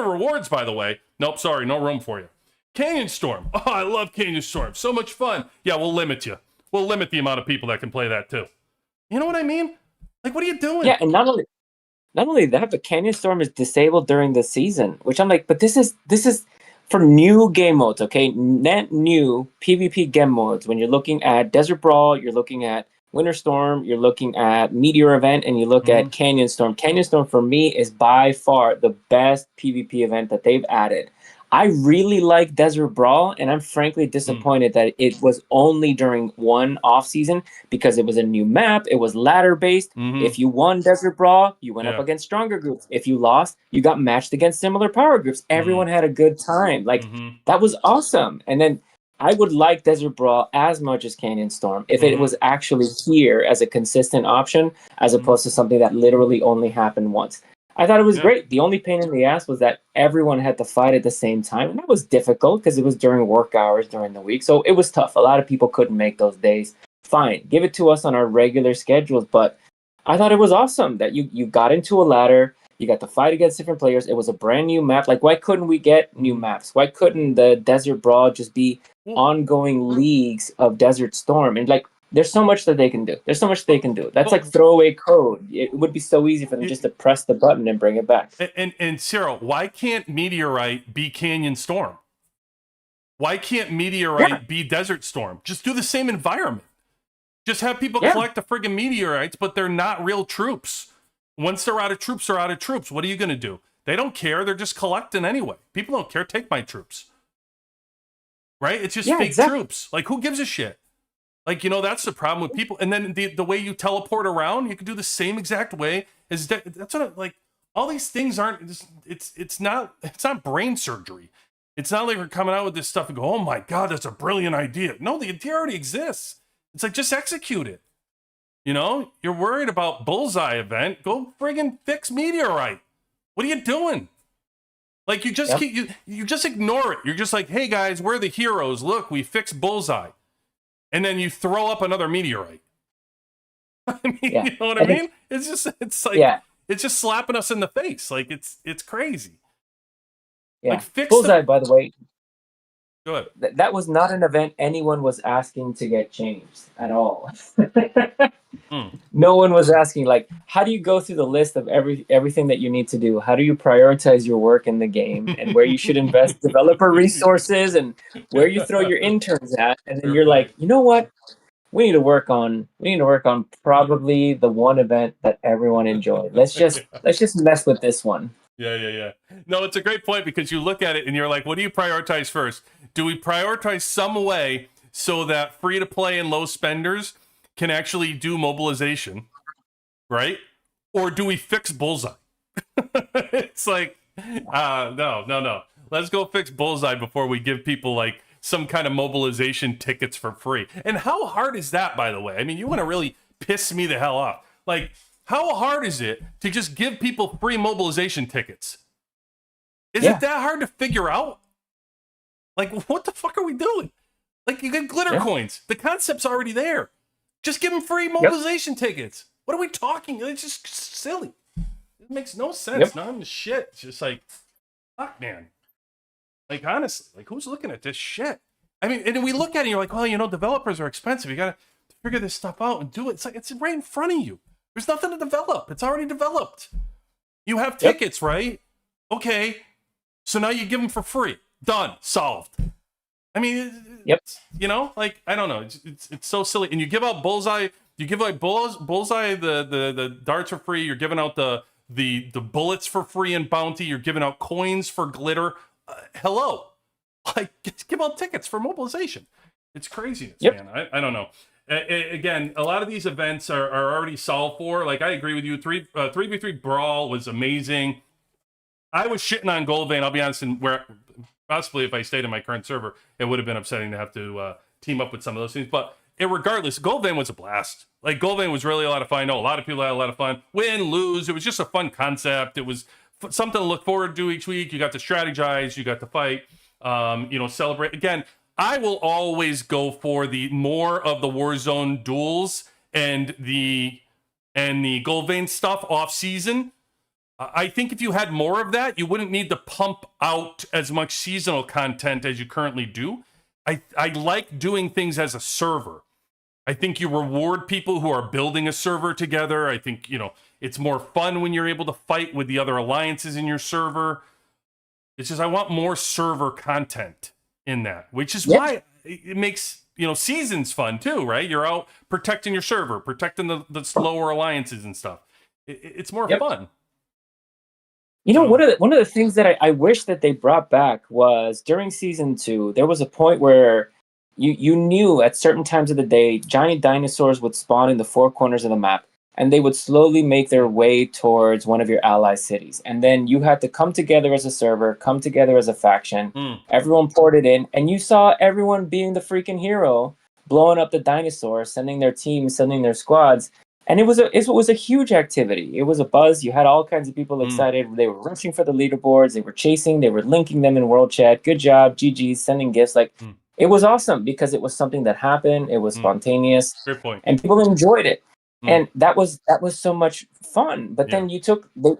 rewards, by the way. Nope, sorry, no room for you. Canyon Storm. Oh, I love Canyon Storm. So much fun. Yeah, we'll limit you. We'll limit the amount of people that can play that too. You know what I mean? Like, what are you doing? Yeah, and not only that, but Canyon Storm is disabled during the season, which I'm like, but this is for new game modes, okay? Net new PvP game modes. When you're looking at Desert Brawl, you're looking at Winter Storm, you're looking at Meteor Event, and you look at Canyon Storm. Canyon Storm, for me, is by far the best PvP event that they've added. I really like Desert Brawl, and I'm frankly disappointed that it was only during one off-season because it was a new map. It was ladder-based. If you won Desert Brawl, you went up against stronger groups. If you lost, you got matched against similar power groups. Everyone had a good time. Like, that was awesome. And then I would like Desert Brawl as much as Canyon Storm if it was actually here as a consistent option as opposed to something that literally only happened once. I thought it was great. The only pain in the ass was that everyone had to fight at the same time. And that was difficult because it was during work hours during the week. So it was tough. A lot of people couldn't make those days. Fine. Give it to us on our regular schedules. But I thought it was awesome that you got into a ladder. You got to fight against different players. It was a brand new map. Like, why couldn't we get new maps? Why couldn't the Desert Brawl just be ongoing leagues of Desert Storm? And, like, there's so much that they can do. There's so much they can do. That's like throwaway code. It would be so easy for them just to press the button and bring it back. And Cero, why can't Meteorite be Canyon Storm? Why can't Meteorite be Desert Storm? Just do the same environment. Just have people collect the friggin' meteorites, but they're not real troops. Once they're out of troops, they're out of troops. What are you going to do? They don't care. They're just collecting anyway. People don't care. Take my troops. Right? It's just fake troops. Like, who gives a shit? Like, that's the problem with people. And then the way you teleport around, you can do the same exact way as that's what like all these things aren't. It's not brain surgery. It's not like we're coming out with this stuff and go, oh my god, that's a brilliant idea. No, the idea already exists. It's like, just execute it. You're worried about Bullseye event. Go friggin' fix Meteorite. What are you doing? Like, you just you just ignore it. You're just like, hey guys, we're the heroes. Look, we fixed Bullseye. And then you throw up another meteorite. I mean, you know what I mean? It's just slapping us in the face. Like, it's crazy. Yeah. Like, fix Bullseye, by the way. Go ahead. That was not an event anyone was asking to get changed at all. No one was asking, like, how do you go through the list of everything that you need to do? How do you prioritize your work in the game and where you should invest developer resources and where you throw your interns at? And then you're like, you know what? We need to work on probably the one event that everyone enjoyed. Let's just mess with this one. Yeah. No, it's a great point because you look at it and you're like, what do you prioritize first? Do we prioritize some way so that free to play and low spenders can actually do mobilization, right? Or do we fix Bullseye? It's like, no. Let's go fix Bullseye before we give people like some kind of mobilization tickets for free. And how hard is that, by the way? I mean, you want to really piss me the hell off. Like, how hard is it to just give people free mobilization tickets? Is it that hard to figure out? Like, what the fuck are we doing? Like, you get glitter coins. The concept's already there. Just give them free mobilization tickets. What are we talking? It's just silly. It makes no sense. None of the shit. It's just like, fuck, man. Like, honestly, like, who's looking at this shit? I mean, and we look at it and you're like, well, you know, developers are expensive. You got to figure this stuff out and do it. It's like, it's right in front of you. There's nothing to develop. It's already developed. You have tickets, right? Okay. So now you give them for free. Done. Solved. I mean, you know, like, I don't know. It's so silly. And you give out Bullseye. You give like Bullseye the darts for free. You're giving out the bullets for free in Bounty. You're giving out coins for glitter. Hello. Like, give out tickets for mobilization. It's craziness, man. I don't know. Again, a lot of these events are already solved for. Like, I agree with you. 3v3 Brawl was amazing. I was shitting on Goldvein, I'll be honest, and where possibly if I stayed in my current server, it would have been upsetting to have to team up with some of those things. But regardless, Goldvein was a blast. Like, Goldvein was really a lot of fun. I know a lot of people had a lot of fun. Win, lose, it was just a fun concept. It was something to look forward to each week. You got to strategize, you got to fight, you know, celebrate. Again, I will always go for the more of the Warzone duels and the Goldvein stuff off season. I think if you had more of that, you wouldn't need to pump out as much seasonal content as you currently do. I like doing things as a server. I think you reward people who are building a server together. I think, you know, it's more fun when you're able to fight with the other alliances in your server. It's just I want more server content in that, which is why it makes, you know, seasons fun too, right? You're out protecting your server, protecting the slower alliances and stuff. It's more fun. You know, one of the things that I wish that they brought back was during season 2, there was a point where you knew at certain times of the day, giant dinosaurs would spawn in the 4 corners of the map, and they would slowly make their way towards one of your ally cities. And then you had to come together as a server, come together as a faction. Everyone poured it in, and you saw everyone being the freaking hero, blowing up the dinosaurs, sending their teams, sending their squads. And it was a huge activity. It was a buzz. You had all kinds of people excited. They were rushing for the leaderboards. They were chasing. They were linking them in world chat. Good job, GG's, sending gifts. Like, it was awesome because it was something that happened. It was spontaneous. Great point. And people enjoyed it. And that was so much fun. But then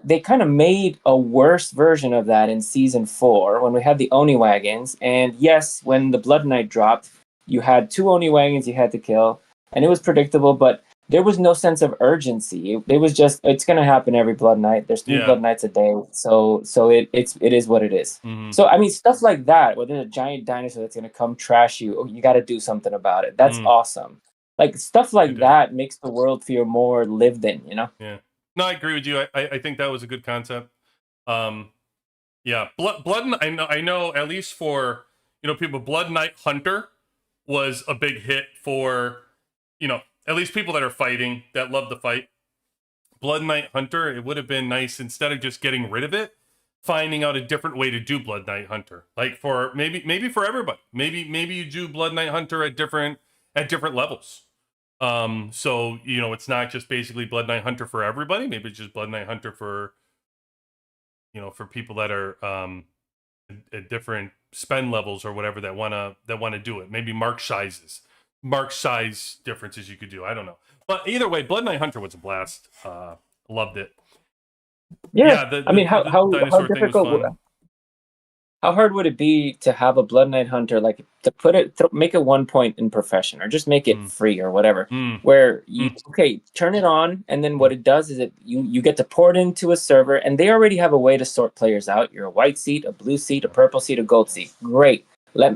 they kind of made a worse version of that in season 4 when we had the Oni wagons. And yes, when the Blood Knight dropped, you had 2 Oni wagons you had to kill, and it was predictable, but there was no sense of urgency. It was just, it's going to happen every Blood Night. There's 3 Blood Nights a day. So it is what it is. So, I mean, stuff like that, where there's a giant dinosaur that's going to come trash you, you got to do something about it. That's awesome. Like, stuff like that makes the world feel more lived in, you know? Yeah. No, I agree with you. I think that was a good concept. Yeah. Blood I know at least for, you know, people, Blood Knight Hunter was a big hit for, you know, at least people that are fighting, that love to fight. Blood Knight Hunter, it would have been nice, instead of just getting rid of it, finding out a different way to do Blood Knight Hunter. Like, for maybe for everybody. Maybe you do Blood Knight Hunter at different levels. So, you know, it's not just basically Blood Knight Hunter for everybody. Maybe it's just Blood Knight Hunter for, you know, for people that are at different spend levels or whatever that wanna do it. Maybe mark size differences you could do. I don't know. But either way, Blood Knight Hunter was a blast. Loved it. Yeah, I mean, how difficult? How hard would it be to have a Blood Knight Hunter, like, to make it 1 point in profession, or just make it free or whatever, where you turn it on, and then what it does is you get to pour it into a server, and they already have a way to sort players out. You're a white seat, a blue seat, a purple seat, a gold seat. Great.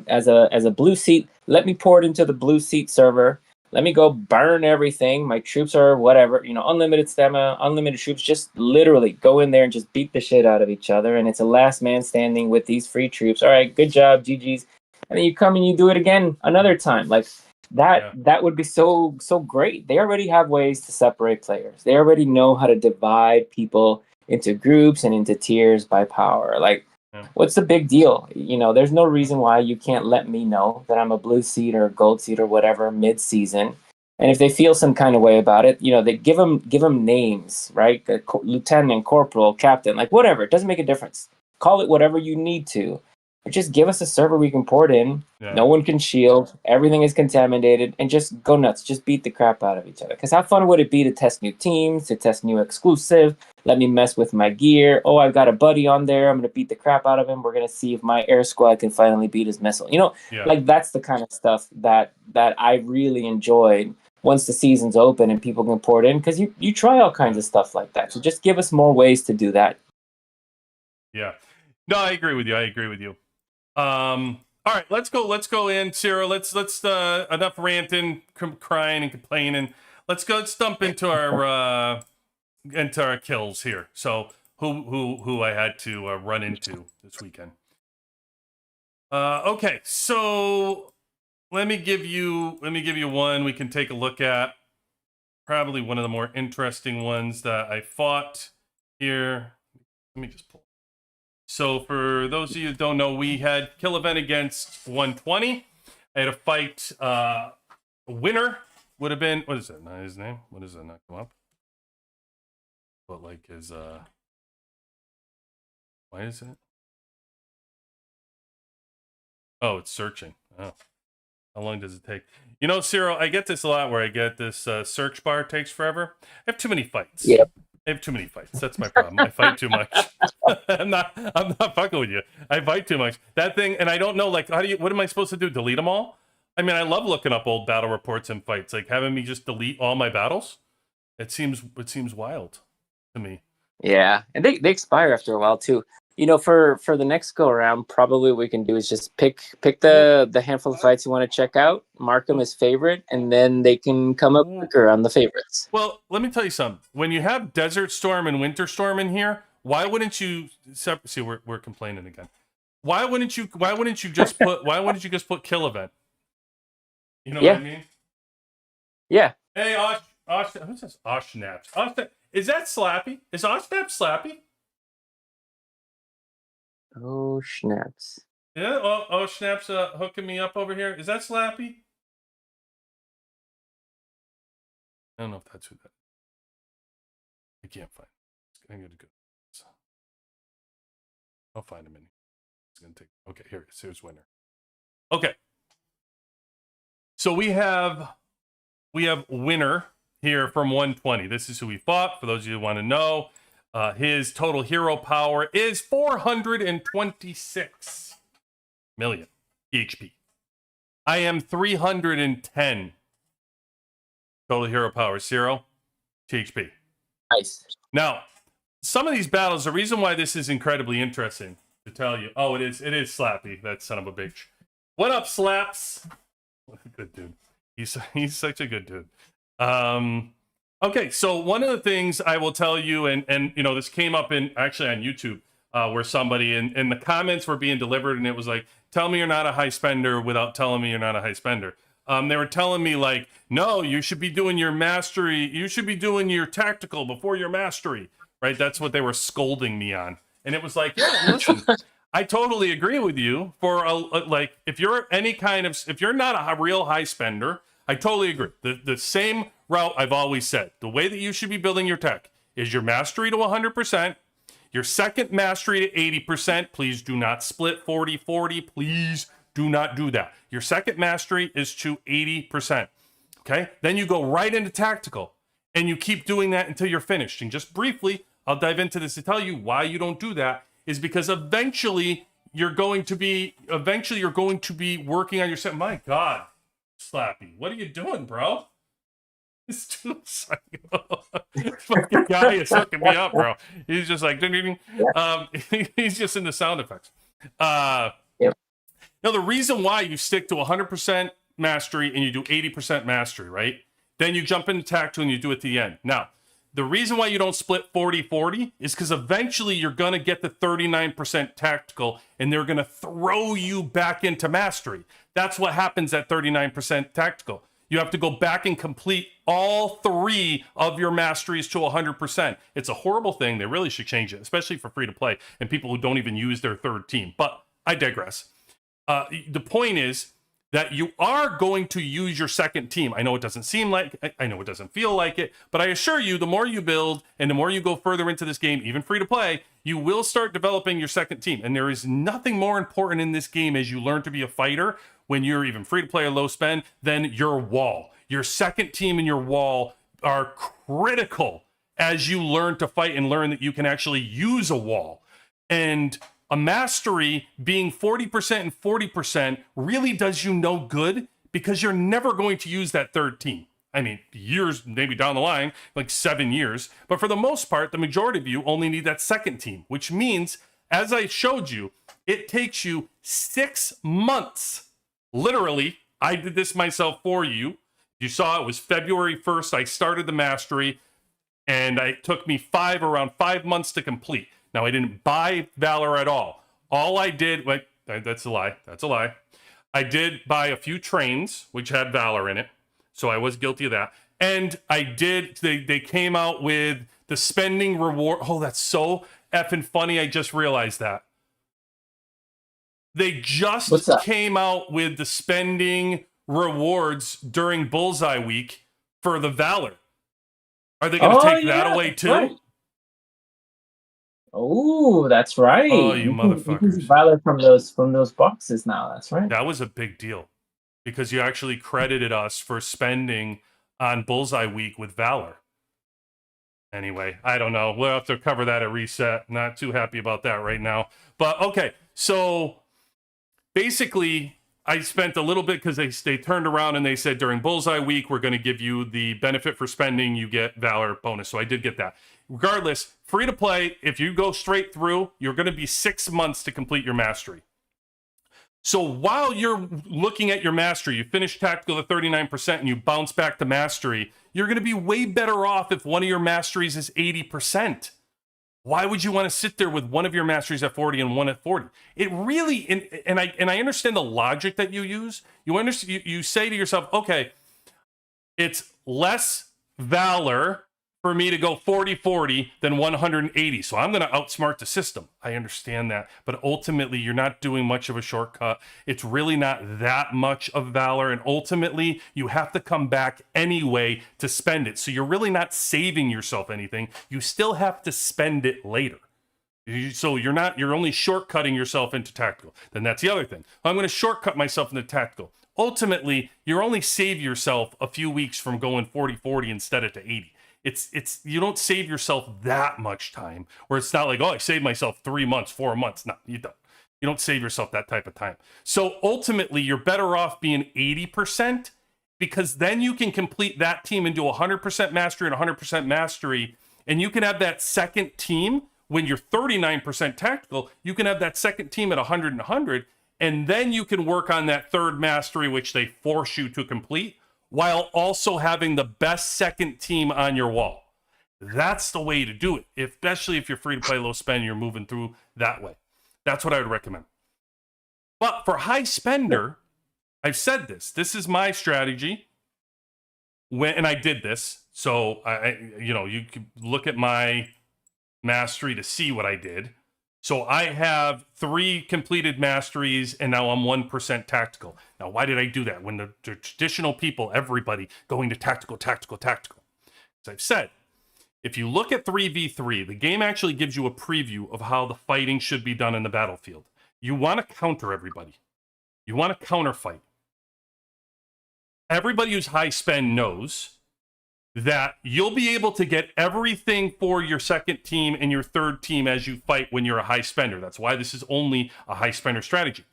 As a blue seat, let me pour it into the blue seat server. Let me go burn everything. My troops are whatever, unlimited stamina, unlimited troops. Just literally go in there and just beat the shit out of each other. And it's a last man standing with these free troops. All right, good job, GG's. And then you come and you do it again another time. Like that would be so great. They already have ways to separate players. They already know how to divide people into groups and into tiers by power. Like, what's the big deal? There's no reason why you can't let me know that I'm a blue seed or a gold seed or whatever mid-season. And if they feel some kind of way about it, they give them names, right? Lieutenant, corporal, captain, like whatever. It doesn't make a difference. Call it whatever you need to. But just give us a server we can port in. Yeah. No one can shield. Everything is contaminated. And just go nuts. Just beat the crap out of each other. Because how fun would it be to test new teams, to test new exclusive? Let me mess with my gear. Oh, I've got a buddy on there. I'm going to beat the crap out of him. We're going to see if my air squad can finally beat his missile. Like that's the kind of stuff that I really enjoyed once the season's open and people can port in. Because you try all kinds of stuff like that. So just give us more ways to do that. Yeah. No, I agree with you. All right, let's go in, Cero. Let's enough ranting, crying and complaining. Let's dump into our kills here. So who I had to run into this weekend. Okay, so let me give you one we can take a look at. Probably one of the more interesting ones that I fought here. Let me just pull. So for those of you who don't know, we had kill event against 120. I had a fight. Winner would have been, what is that? Not his name? What does that not come up? But like his why is it? Oh, it's searching. Oh. How long does it take? Cero, I get this a lot where I get this search bar takes forever. I have too many fights. Yep. I have too many fights. That's my problem. I fight too much. I'm not fucking with you. I fight too much. That thing, and I don't know, like, what am I supposed to do? Delete them all? I mean, I love looking up old battle reports and fights. Like, having me just delete all my battles? It seems wild to me. Yeah, and they expire after a while, too. For the next go around, probably what we can do is just pick the handful of fights you want to check out, mark them as favorite, and then they can come up quicker on the favorites. Well, let me tell you something. When you have Desert Storm and Winter Storm in here, why wouldn't you see? We're complaining again. Why wouldn't you just put kill event? You know what I mean? Yeah. Hey, who's this? Oshnaps. Is that Slappy? Is Oshnap Slappy? Oh, snaps. Yeah, Snap's hooking me up over here. Is that Slappy? I don't know if that's who that is. I can't find it. I'm going to go. I'll find him in. It's going to take. Okay, here it is. Here's winner. Okay. So we have winner here from 120. This is who we fought. For those of you who want to know. His total hero power is 426 million HP. I am 310 total hero power, Cero THP. Nice. Now, some of these battles, the reason why this is incredibly interesting to tell you. Oh, it is Slappy, that son of a bitch. What up, Slaps? What a good dude. He's such a good dude. Okay, so one of the things I will tell you, and this came up actually on YouTube, where somebody in the comments were being delivered, and it was like, tell me you're not a high spender without telling me you're not a high spender. They were telling me like, no, you should be doing your mastery, you should be doing your tactical before your mastery, right? That's what they were scolding me on. And it was like, yeah, listen, I totally agree with you. For like, if you're not a real high spender, I totally agree. The same route I've always said. The way that you should be building your tech is your mastery to 100%, your second mastery to 80%. Please do not split 40-40. Please do not do that. Your second mastery is to 80%. Okay? Then you go right into tactical, and you keep doing that until you're finished. And just briefly, I'll dive into this to tell you why you don't do that is because eventually you're going to be working on your set. My God, Slappy, what are you doing, bro? This dude's fucking guy is hooking me up, bro. He's just like, he's just in the sound effects. Yep. Now, the reason why you stick to 100% mastery and you do 80% mastery, right? Then you jump into tactical and you do it at the end. Now, the reason why you don't split 40-40 is because eventually you're going to get the 39% tactical and they're going to throw you back into mastery. That's what happens at 39% tactical. You have to go back and complete all 3 of your masteries to 100%. It's a horrible thing. They really should change it, especially for free to play and people who don't even use their third team. But I digress. The point is that you are going to use your second team. I know it doesn't seem like, I know it doesn't feel like it, but I assure you, the more you build and the more you go further into this game, even free to play, you will start developing your second team. And there is nothing more important in this game as you learn to be a fighter when you're even free to play or low spend than your wall. Your second team and your wall are critical as you learn to fight and learn that you can actually use a wall. And a mastery being 40% and 40% really does you no good because you're never going to use that third team. I mean, years maybe down the line, like 7 years. But for the most part, the majority of you only need that second team, which means, as I showed you, it takes you 6 months. Literally, I did this myself for you. You saw it was February 1st. I started the mastery, and it took me around 5 months to complete. Now, I didn't buy Valor at all. All I did, wait, that's a lie. That's a lie. I did buy a few trains, which had Valor in it. So I was guilty of that. And I did, they came out with the spending reward. Oh, that's so effing funny. I just realized that. They just came out with the spending rewards during Bullseye week for the Valor. Are they going to take that away too? Right. Oh, that's right. Oh, you motherfuckers. You can Valor from those boxes now. That's right. That was a big deal because you actually credited us for spending on Bullseye week with Valor. Anyway, I don't know. We'll have to cover that at reset. Not too happy about that right now. But okay, so basically I spent a little bit because they turned around and they said during Bullseye week, we're going to give you the benefit for spending. You get Valor bonus. So I did get that. Regardless, free to play, if you go straight through, you're going to be 6 months to complete your mastery. So while you're looking at your mastery, you finish tactical at 39% and you bounce back to mastery, you're going to be way better off if one of your masteries is 80%. Why would you want to sit there with one of your masteries at 40 and one at 40? It really, and I understand the logic that you use. You say to yourself, okay, it's less Valor for me to go 40-40 than 180. So I'm going to outsmart the system. I understand that. But ultimately, you're not doing much of a shortcut. It's really not that much of Valor. And ultimately, you have to come back anyway to spend it. So you're really not saving yourself anything. You still have to spend it later. So you're only shortcutting yourself into tactical. Then that's the other thing. I'm going to shortcut myself into tactical. Ultimately, you're only save yourself a few weeks from going 40-40 instead of to 80. It's you don't save yourself that much time where it's not like, oh, I saved myself 3 months, 4 months. No, you don't. You don't save yourself that type of time. So ultimately, you're better off being 80% because then you can complete that team and do 100% mastery and 100% mastery. And you can have that second team when you're 39% tactical. You can have that second team at 100 and 100. And then you can work on that third mastery, which they force you to complete, while also having the best second team on your wall. That's the way to do it, especially if you're free to play low spend and you're moving through that way. That's what I would recommend. But for high spender, I've said this. This is my strategy. And I did this. So you can look at my mastery to see what I did. So I have 3 completed masteries, and now I'm 1% tactical. Now, why did I do that? When the traditional people, everybody, going to tactical. As I've said, if you look at 3v3, the game actually gives you a preview of how the fighting should be done in the battlefield. You want to counter everybody. You want to counterfight. Everybody who's high spend knows that you'll be able to get everything for your second team and your third team as you fight when you're a high spender. That's why this is only a high spender strategy.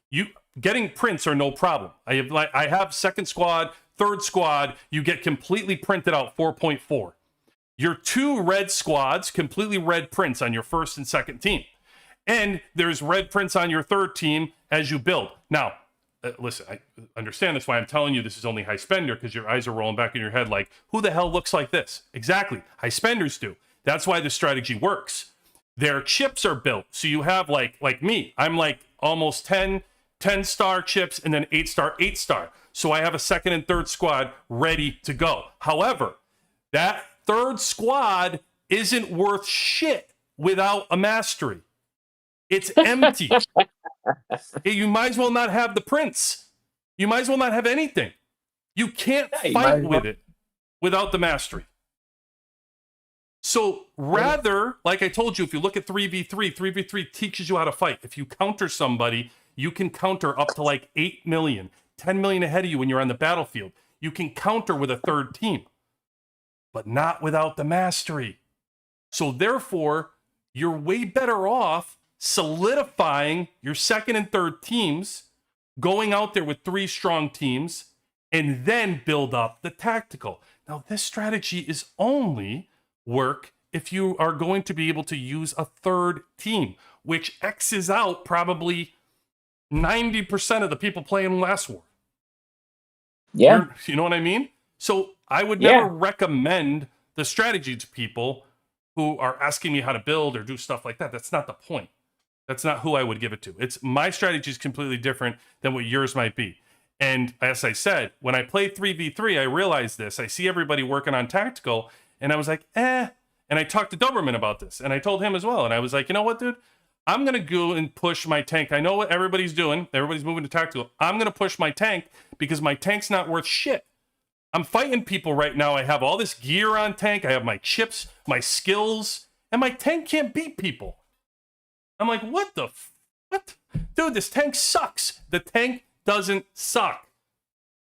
You getting prints are no problem. I have second squad, third squad, you get completely printed out 4.4. Your 2 red squads, completely red prints on your first and second team. And there's red prints on your third team as you build. Now, listen, I understand that's why I'm telling you this is only high spender, because your eyes are rolling back in your head like, who the hell looks like this? Exactly. High spenders do. That's why the strategy works. Their chips are built. So you have like me, I'm like almost 10-star chips and then 8-star, 8-star. So I have a second and third squad ready to go. However, that third squad isn't worth shit without a mastery. It's empty. You might as well not have the prince. You might as well not have anything. You can't fight with it without the mastery. So rather, like I told you, if you look at 3v3, 3v3 teaches you how to fight. If you counter somebody, you can counter up to like 8 million, 10 million ahead of you when you're on the battlefield. You can counter with a third team, but not without the mastery. So therefore, you're way better off solidifying your second and third teams, going out there with 3 strong teams, and then build up the tactical. Now, this strategy is only work if you are going to be able to use a third team, which X's out probably 90% of the people playing last war. Yeah. You know what I mean? So I would never recommend the strategy to people who are asking me how to build or do stuff like that. That's not the point. That's not who I would give it to. It's my strategy is completely different than what yours might be. And as I said, when I play 3v3, I realized this. I see everybody working on tactical, and I was like, And I talked to Doberman about this, and I told him as well. And I was like, you know what, dude? I'm going to go and push my tank. I know what everybody's doing. Everybody's moving to tactical. I'm going to push my tank because my tank's not worth shit. I'm fighting people right now. I have all this gear on tank. I have my chips, my skills, and my tank can't beat people. I'm like, what? Dude, this tank sucks. The tank doesn't suck.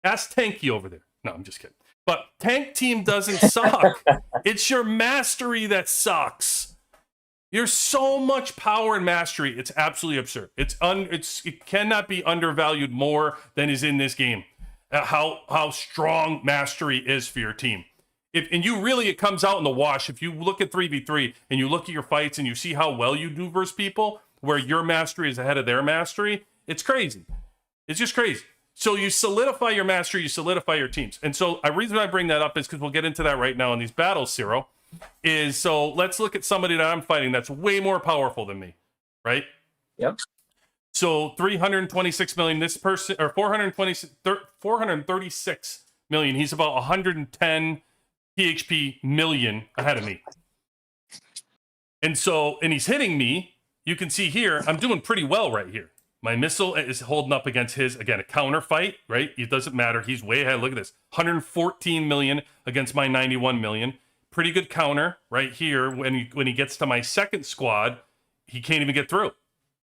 Ask Tanky over there. No, I'm just kidding. But tank team doesn't suck. It's your mastery that sucks. There's so much power and mastery. It's absolutely absurd. It cannot be undervalued more than is in this game. How strong mastery is for your team. It comes out in the wash. If you look at 3v3 and you look at your fights and you see how well you do versus people, where your mastery is ahead of their mastery, it's crazy. It's just crazy. So you solidify your mastery, you solidify your teams. And so the reason I bring that up is because we'll get into that right now in these battles, Cero. So let's look at somebody that I'm fighting that's way more powerful than me, right? Yep. So 326 million, this person, or 436 million. He's about 110 PHP million ahead of me. And he's hitting me. You can see here, I'm doing pretty well right here. My missile is holding up against his, again, a counter fight, right? It doesn't matter. He's way ahead. Look at this. 114 million against my 91 million. Pretty good counter right here. When he gets to my second squad, he can't even get through.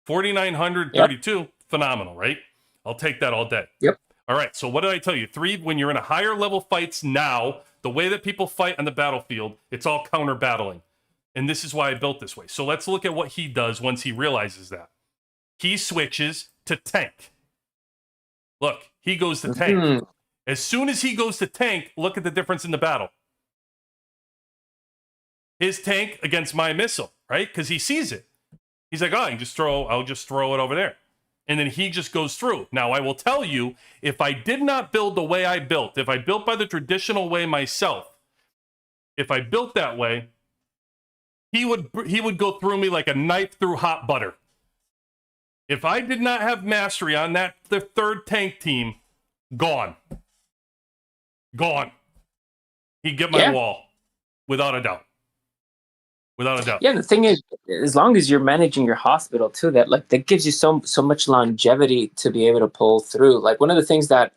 4,932. Yep. Phenomenal, right? I'll take that all day. Yep. All right. So what did I tell you? When you're in a higher level fights now, the way that people fight on the battlefield, it's all counter battling. And this is why I built this way. So let's look at what he does once he realizes that. He switches to tank. Look, he goes to tank. Mm-hmm. As soon as he goes to tank, look at the difference in the battle. His tank against my missile, right? Because he sees it. He's like, I'll just throw it over there. And then he just goes through. Now, I will tell you, if I did not build the way I built, if I built by the traditional way myself, if I built that way, he would go through me like a knife through hot butter. If I did not have mastery on the third tank team, gone. He'd get my wall, without a doubt. Without a doubt. Yeah, the thing is, as long as you're managing your hospital too, that gives you so much longevity to be able to pull through. Like one of the things that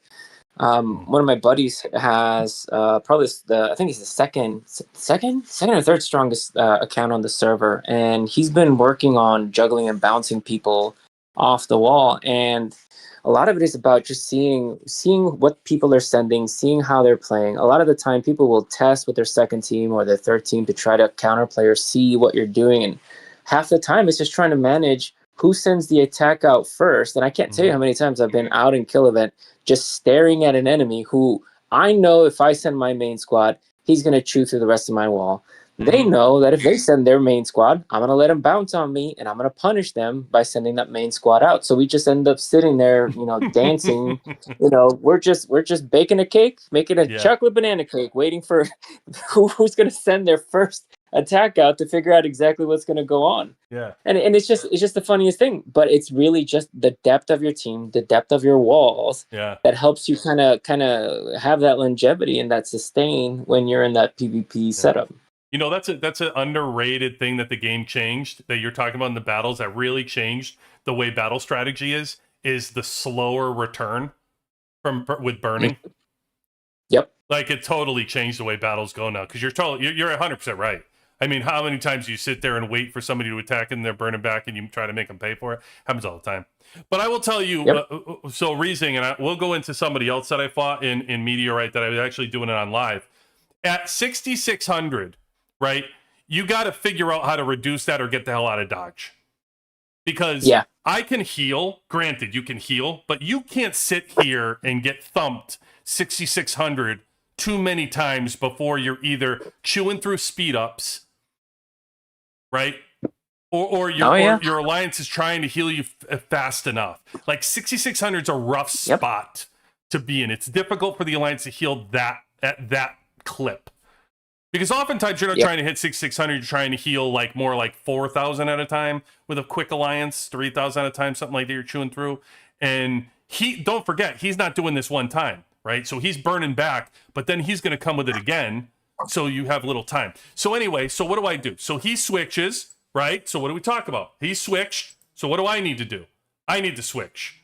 one of my buddies has, probably I think he's the second or third strongest account on the server, and he's been working on juggling and bouncing people off the wall, and a lot of it is about just seeing what people are sending, seeing how they're playing. A lot of the time people will test with their second team or their third team to try to counter players, see what you're doing, and half the time it's just trying to manage who sends the attack out first. And I can't tell you how many times I've been out in kill event just staring at an enemy who I know if I send my main squad, he's going to chew through the rest of my wall. They know that if they send their main squad, I'm gonna let them bounce on me, and I'm gonna punish them by sending that main squad out. So we just end up sitting there, dancing. We're just baking a cake, making a Yeah. chocolate banana cake, waiting for who's gonna send their first attack out to figure out exactly what's gonna go on. Yeah. And it's just the funniest thing, but it's really just the depth of your team, the depth of your walls Yeah. that helps you kind of have that longevity and that sustain when you're in that PvP setup. That's an underrated thing that the game changed that you're talking about in the battles that really changed the way battle strategy is the slower return with burning. Yep. Like it totally changed the way battles go now because you're 100% right. I mean, how many times do you sit there and wait for somebody to attack and they're burning back and you try to make them pay for it? Happens all the time. But I will tell you, Yep. so Reasoning, and we'll go into somebody else that I fought in Meteorite that I was actually doing it on live. At 6,600, right, you got to figure out how to reduce that or get the hell out of dodge. Because I can heal, granted, you can heal, but you can't sit here and get thumped 6,600 too many times before you're either chewing through speed ups, right? Or your alliance is trying to heal you fast enough. Like 6,600 is a rough spot to be in. It's difficult for the alliance to heal that at that clip. Because oftentimes you're not trying to hit 6,600, you're trying to heal like more like 4,000 at a time with a quick alliance, 3,000 at a time, something like that you're chewing through. And don't forget, he's not doing this one time, right? So he's burning back, but then he's going to come with it again. So you have little time. So anyway, so what do I do? So he switches, right? So what do we talk about? He switched. So what do I need to do? I need to switch,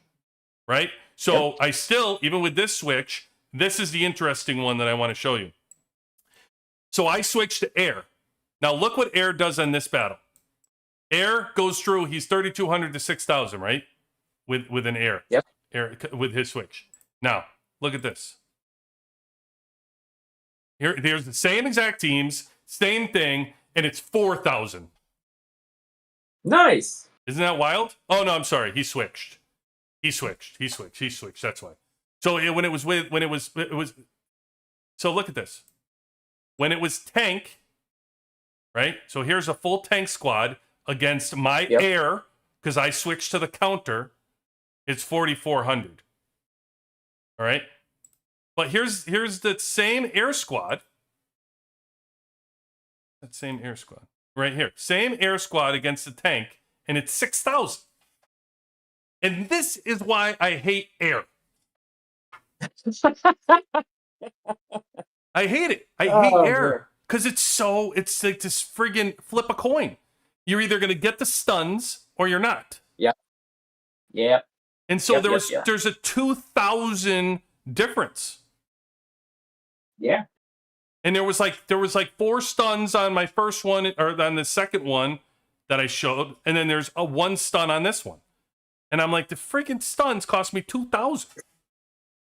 right? So I still, even with this switch, this is the interesting one that I want to show you. So I switched to air. Now look what air does on this battle. Air goes through, he's 3,200 to 6,000, right? With an air. Yep. Air with his switch. Now, look at this. Here's the same exact teams, same thing, and it's 4,000. Nice. Isn't that wild? Oh no, I'm sorry. He switched. That's why. So so look at this. When it was tank, right? So here's a full tank squad against my air, because I switched to the counter. It's 4,400. All right? But here's the same air squad. That same air squad. Right here. Same air squad against the tank, and it's 6,000. And this is why I hate air. I hate it. I hate air because it's like this friggin' flip a coin. You're either going to get the stuns or you're not. Yeah. And so there's a 2,000 difference. Yeah. And there was like 4 stuns on my first one or on the second one that I showed, and then there's a 1 stun on this one. And I'm like, the freaking stuns cost me 2,000.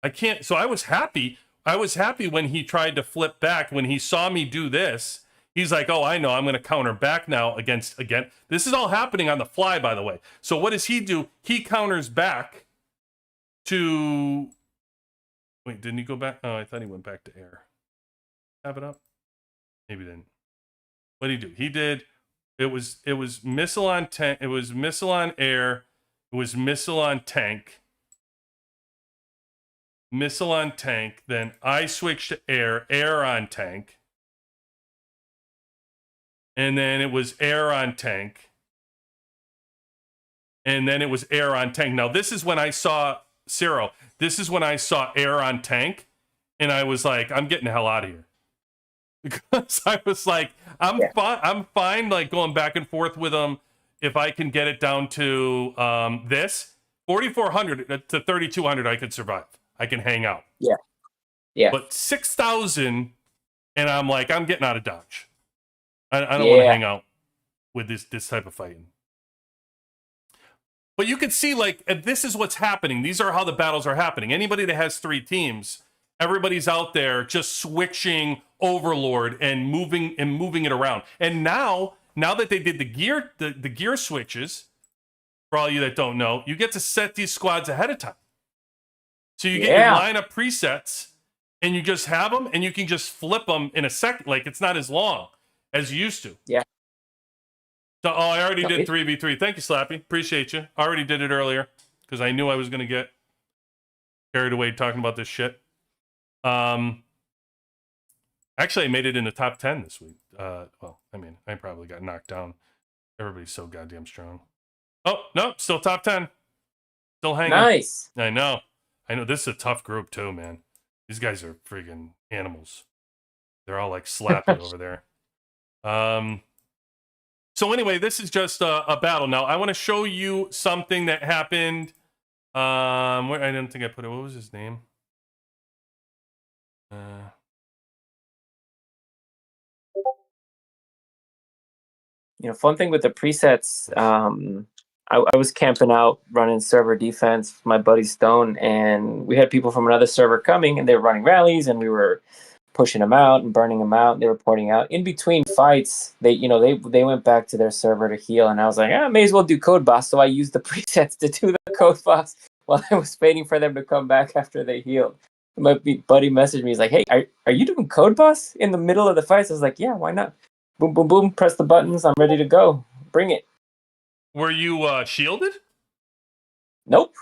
I can't. So I was happy. When he tried to flip back, when he saw me do this, he's like, oh, I know, I'm going to counter back now again. This is all happening on the fly, by the way. So what does he do? He counters back to, wait, didn't he go back? Oh, I thought he went back to air. Have it up? Maybe didn't. What did he do? He did, it was missile on tank, it was missile on air, it was missile on tank. Missile on tank, then I switched to air on tank. And then it was air on tank. And then it was air on tank. Now, this is when I saw Cero. This is when I saw air on tank. And I was like, I'm getting the hell out of here. Because I was like, I'm fine, like going back and forth with him. If I can get it down to this, 4,400 to 3,200, I could survive. I can hang out. Yeah. But 6,000, and I'm like, I'm getting out of dodge. I don't want to hang out with this type of fighting. But you can see, like, this is what's happening. These are how the battles are happening. Anybody that has 3 teams, everybody's out there just switching Overlord and moving it around. And now that they did the gear switches, for all you that don't know, you get to set these squads ahead of time. So you get your lineup presets, and you just have them, and you can just flip them in a second. Like, it's not as long. as you used to. Yeah. So, I already No, did it- 3v3. Thank you, Slappy. Appreciate you. I already did it earlier because I knew I was going to get carried away talking about this shit. Actually, I made it in the top 10 this week. Well, I mean, I probably got knocked down. Everybody's so goddamn strong. Oh, no, still top 10. Still hanging. Nice. I know. This is a tough group too, man. These guys are friggin' animals. They're all like Slappy over there. So anyway, this is just a battle. Now, I want to show you something that happened. I didn't think I put it. What was his name? Fun thing with the presets, I was camping out running server defense with my buddy Stone, and we had people from another server coming, and they were running rallies, and we were pushing them out and burning them out. And they were pointing out in between fights, they went back to their server to heal, and I was like, I may as well do code boss. So I used the presets to do the code boss while I was waiting for them to come back after they healed. My buddy messaged me. He's like, "Hey, are you doing code boss in the middle of the fights?" I was like, "Yeah, why not? Boom, boom, boom. Press the buttons. I'm ready to go. Bring it." Were you shielded? Nope.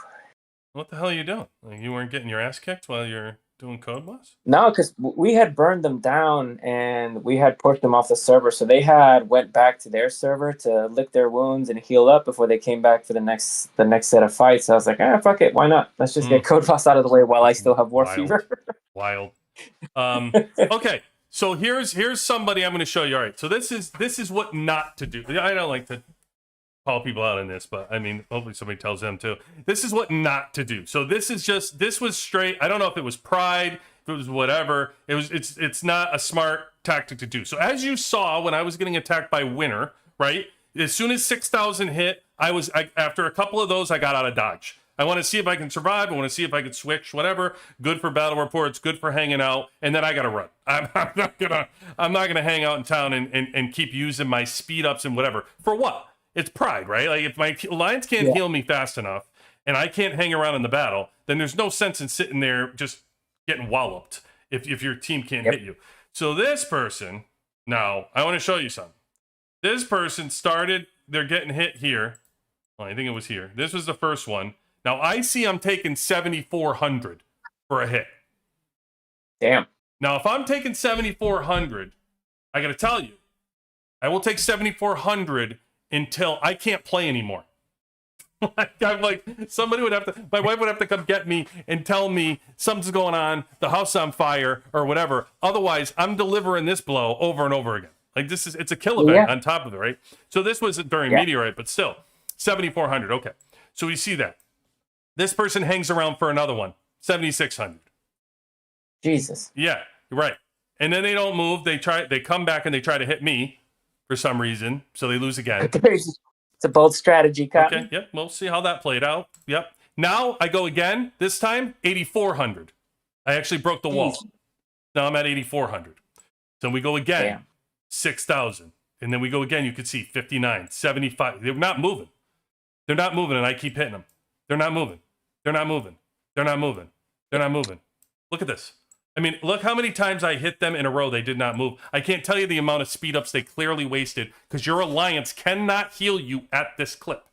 What the hell are you doing? Like, you weren't getting your ass kicked while you're doing code boss? No, because we had burned them down and we had pushed them off the server, so they went back to their server to lick their wounds and heal up before they came back for the next set of fights. So I was like, fuck it, why not? Let's just get code boss out of the way while I still have war fever. Wild. Okay. So here's somebody I'm going to show you. All right. So this is what not to do. I don't like to call people out on this, but I mean, hopefully somebody tells them too. This is what not to do. So this was straight. I don't know if it was pride, if it was whatever. It's not a smart tactic to do. So as you saw when I was getting attacked by Winner, right? As soon as 6,000 hit, after a couple of those, I got out of dodge. I want to see if I can survive. I want to see if I can switch, whatever. Good for battle reports, good for hanging out, and then I gotta run. I'm not gonna hang out in town and keep using my speed ups and whatever. For what? It's pride, right? Like if my alliance can't heal me fast enough and I can't hang around in the battle, then there's no sense in sitting there just getting walloped if your team can't hit you. So this person, now I want to show you something. This person they're getting hit here. Well, I think it was here. This was the first one. Now, I see I'm taking 7,400 for a hit. Damn. Now, if I'm taking 7,400, I got to tell you, I will take 7,400 until I can't play anymore. I'm like, my wife would have to come get me and tell me something's going on, the house is on fire, or whatever. Otherwise, I'm delivering this blow over and over again. Like, it's a kill event on top of it, right? So this was during Meteorite, but still, 7,400, okay. So we see that. This person hangs around for another one, 7,600. Jesus. Yeah, right. And then they don't move. They come back and they try to hit me for some reason, so they lose again. It's a bold strategy, Cotton. Okay, yep. We'll see how that played out. Yep. Now I go again. This time, 8,400. I actually broke the wall. Now I'm at 8,400. So we go again, 6,000. And then we go again. You can see 59, 75. They're not moving. They're not moving, and I keep hitting them. They're not moving. They're not moving. They're not moving. They're not moving. Look at this. I mean, look how many times I hit them in a row. They did not move. I can't tell you the amount of speed ups they clearly wasted because your alliance cannot heal you at this clip.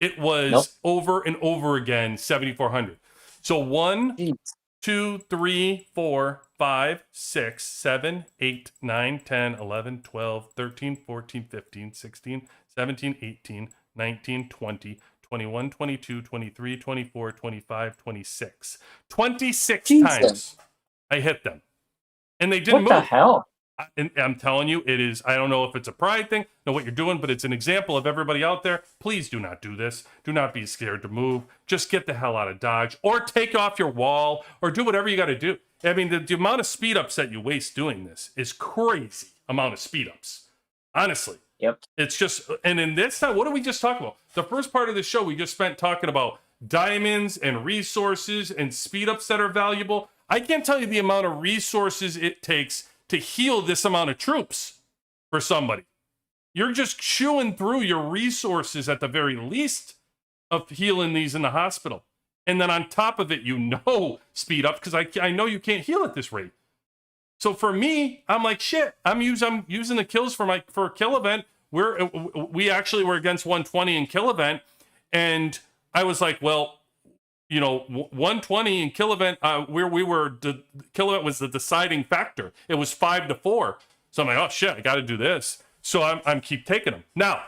It was over and over again, 7,400. So 1, 2, 3, 4, 5, 6, 7, 8, 9, 10, 11, 12, 13, 14, 15, 16, 17, 18, 19, 20, 21, 22, 23, 24, 25, 26. 26 times I hit them. And they didn't move. What the hell? And I'm telling you, it is, I don't know if it's a pride thing, know what you're doing, but it's an example of everybody out there. Please do not do this. Do not be scared to move. Just get the hell out of dodge or take off your wall or do whatever you got to do. I mean, the amount of speed ups that you waste doing this is crazy amount of speed ups. Honestly. Yep. It's just, and in this time, what did we just talk about? The first part of the show, we just spent talking about diamonds and resources and speed ups that are valuable. I can't tell you the amount of resources it takes to heal this amount of troops for somebody. You're just chewing through your resources at the very least of healing these in the hospital. And then on top of it, speed up, because I know you can't heal at this rate. So for me, I'm like, shit, I'm using the kills for kill event. We actually were against 120 in kill event, and I was like, well, 120 in kill event, kill event was the deciding factor. It was 5-4. So I'm like, oh shit, I got to do this. So I'm keep taking them. Now,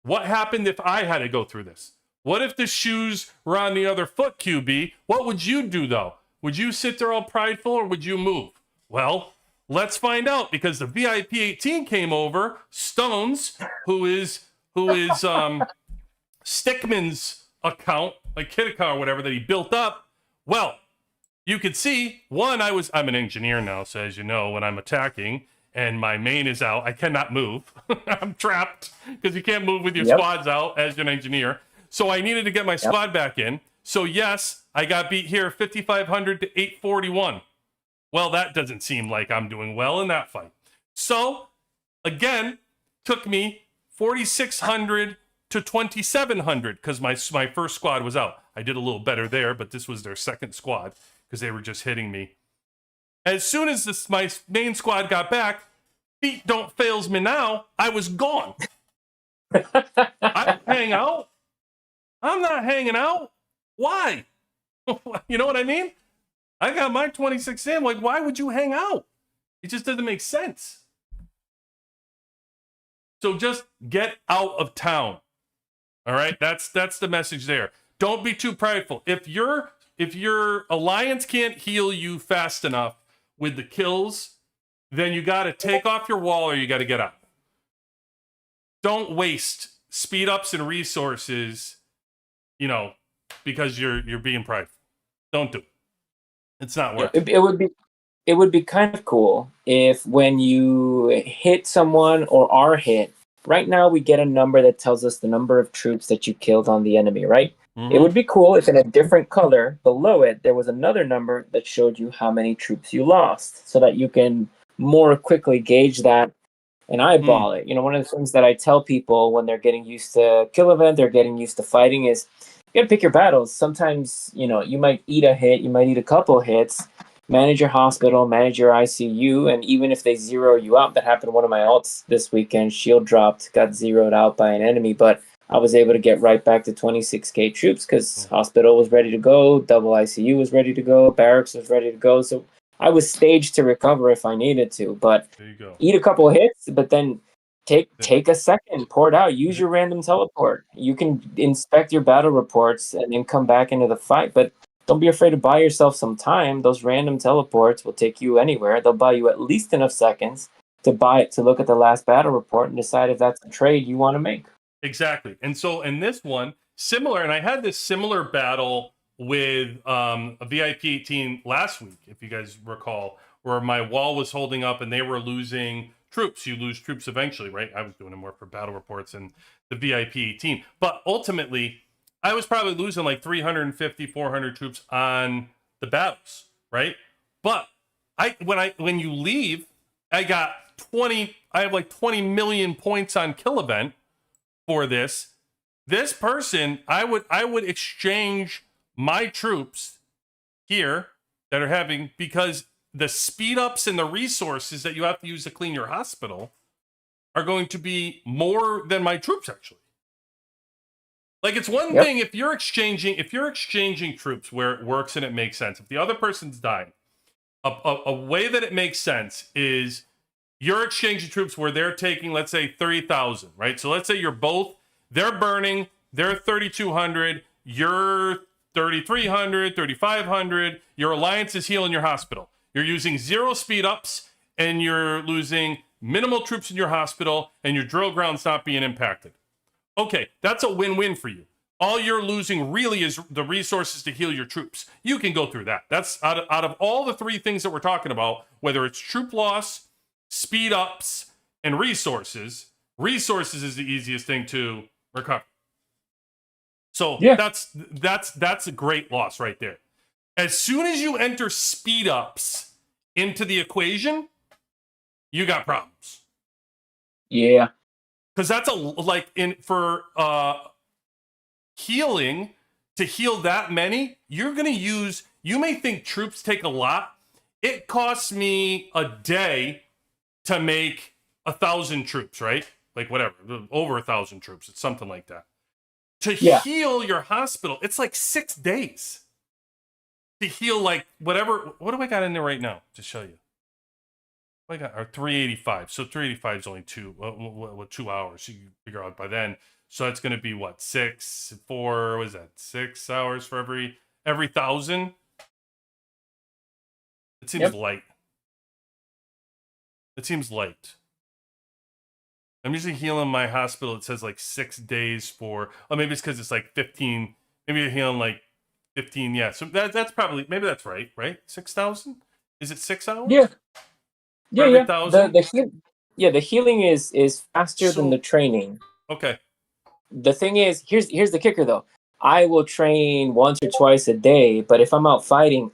what happened if I had to go through this? What if the shoes were on the other foot, QB? What would you do though? Would you sit there all prideful or would you move? Well, let's find out, because the VIP 18 came over, Stones, who is Stickman's account, like kid account or whatever that he built up. Well, you could see, I'm an engineer now, so as you know, when I'm attacking and my main is out, I cannot move. I'm trapped because you can't move with your squads out as an engineer. So I needed to get my squad back in. So yes, I got beat here 5,500 to 841. Well, that doesn't seem like I'm doing well in that fight. So again, took me 4,600 to 2,700 because my first squad was out. I did a little better there, but this was their second squad because they were just hitting me. As soon as my main squad got back, feet don't fails me now, I was gone. I hang out. I'm not hanging out. Why? You know what I mean? I got my 26 in. Like, why would you hang out? It just doesn't make sense. So just get out of town. All right? That's the message there. Don't be too prideful. If your alliance can't heal you fast enough with the kills, then you got to take off your wall or you got to get out. Don't waste speed ups and resources, because you're being prideful. Don't do it. It's not worth it. It would be kind of cool if when you hit someone or are hit, right now we get a number that tells us the number of troops that you killed on the enemy, right? Mm-hmm. It would be cool if in a different color below it, there was another number that showed you how many troops you lost so that you can more quickly gauge that and eyeball it. One of the things that I tell people when they're getting used to kill event, they're getting used to fighting is you gotta pick your battles. Sometimes, you might eat a hit, you might eat a couple hits, manage your hospital, manage your ICU, and even if they zero you out, that happened to one of my alts this weekend, shield dropped, got zeroed out by an enemy, but I was able to get right back to 26k troops because hospital was ready to go, double ICU was ready to go, barracks was ready to go, so I was staged to recover if I needed to, but there you go. Eat a couple hits, but then take a second, pour it out, use your random teleport. You can inspect your battle reports and then come back into the fight, but don't be afraid to buy yourself some time. Those random teleports will take you anywhere. They'll buy you at least enough seconds to look at the last battle report and decide if that's a trade you want to make. Exactly. And so in this one, similar, and I had this similar battle with a VIP 18 last week, if you guys recall, where my wall was holding up and they were losing troops. You lose troops eventually, right? I was doing it more for battle reports and the VIP 18. But ultimately, I was probably losing like 350, 400 troops on the battles, right? But when you leave, I have like 20 million points on kill event for this. This person, I would exchange my troops here that are having, because the speed ups and the resources that you have to use to clean your hospital are going to be more than my troops actually. Like, it's one thing if you're exchanging troops where it works and it makes sense. If the other person's dying, a way that it makes sense is you're exchanging troops where they're taking, let's say, 30,000, right? So let's say they're burning, they're 3,200, you're 3,300, 3,500, your alliance is healing your hospital. You're using 0 speed ups and you're losing minimal troops in your hospital and your drill ground's not being impacted. Okay, that's a win-win for you. All you're losing really is the resources to heal your troops. You can go through that. That's out of all the 3 things that we're talking about, whether it's troop loss, speed ups, and resources is the easiest thing to recover. So that's a great loss right there. As soon as you enter speed ups into the equation, you got problems. Yeah. Because that's for healing, to heal that many, you may think troops take a lot. it costs me a day to make 1,000 troops, right? Like whatever, over 1,000 troops. It's something like that. To heal your hospital, it's like 6 days to heal like whatever. What do I got in there right now to show you? I got 385. So 385 is only 2 hours. So you can figure out by then. So that's going to be what, 4, 6 hours for every 1,000? It seems light. It seems light. I'm usually healing my hospital. It says like 6 days for. Oh, maybe it's because it's like 15. Maybe you're healing like 15. Yeah. So that's probably, maybe that's right. Right? 6,000? Is it 6 hours? Yeah. For every 1,000? The healing is faster than the training. Okay. The thing is, here's the kicker though. I will train once or twice a day, but if I'm out fighting,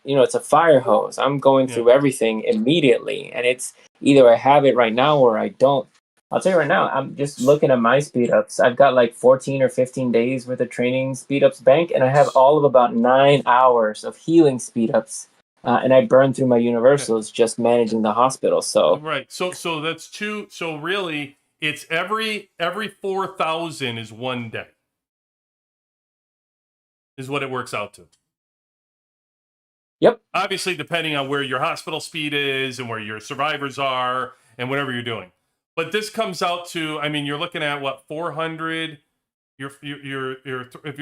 it's a fire hose. I'm going through everything immediately, and it's either I have it right now or I don't. I'll tell you right now, I'm just looking at my speed ups. I've got like 14 or 15 days worth of training speed ups bank, and I have all of about 9 hours of healing speed ups. And I burned through my universals just managing the hospital. So right. So that's two. So really, it's every 4,000 is 1 day. Is what it works out to. Yep. Obviously, depending on where your hospital speed is and where your survivors are and whatever you're doing. But this comes out to, I mean, you're looking at what, 400. If you're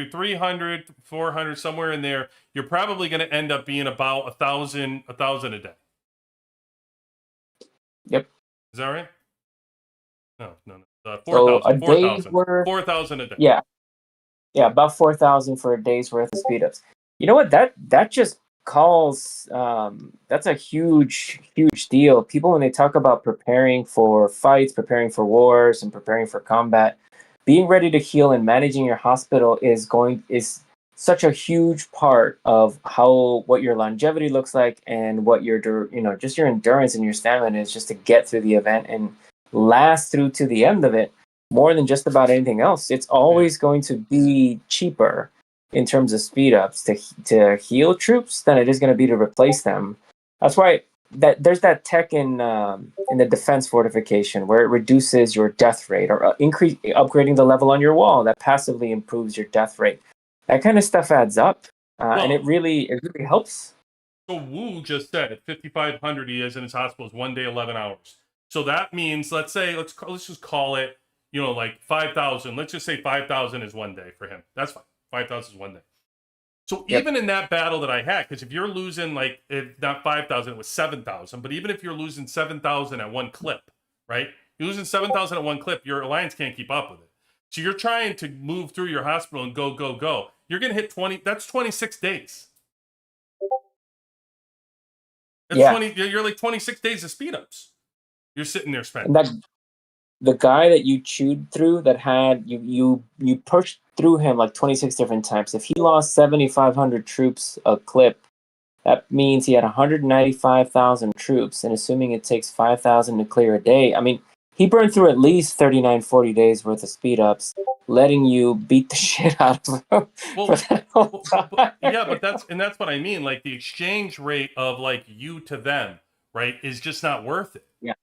300, 400, somewhere in there, you're probably going to end up being about 1,000 a day. Yep. Is that right? No. 4,000. 4,000 a day. Yeah. Yeah, about 4,000 for a day's worth of speed ups. You know what? That just calls. That's a huge deal. People, when they talk about preparing for fights, preparing for wars, and preparing for combat, being ready to heal and managing your hospital is such a huge part of what your longevity looks like and what your just your endurance and your stamina is, just to get through the event and last through to the end of it. More than just about anything else, it's always going to be cheaper in terms of speed ups to heal troops than it is going to be to replace them. That's why there's that tech in the defense fortification where it reduces your death rate, or upgrading the level on your wall that passively improves your death rate. That kind of stuff adds up, and it really helps. So Wu just said 5,500 he is in his hospital is 1 day, 11 hours. So that means, let's just call it, like 5,000. Let's just say 5,000 is 1 day for him. That's fine. 5,000 is 1 day. So even in that battle that I had, because if you're losing, like, if not 5,000, it was 7,000. But even if you're losing 7,000 at one clip, right? You're losing 7,000 at one clip, your alliance can't keep up with it. So you're trying to move through your hospital and go. You're going to hit 20. That's 26 days. That's 20. You're like 26 days of speed ups. You're sitting there spending. And the guy that you chewed through, that had you pushed through him like 26 different times. If he lost 7,500 troops a clip, that means he had 195,000 troops. And assuming it takes 5,000 to clear a day, I mean, he burned through at least 39, 40 days worth of speed ups, letting you beat the shit out of him. But that's what I mean. Like, the exchange rate of like you to them, right, is just not worth it. Yeah.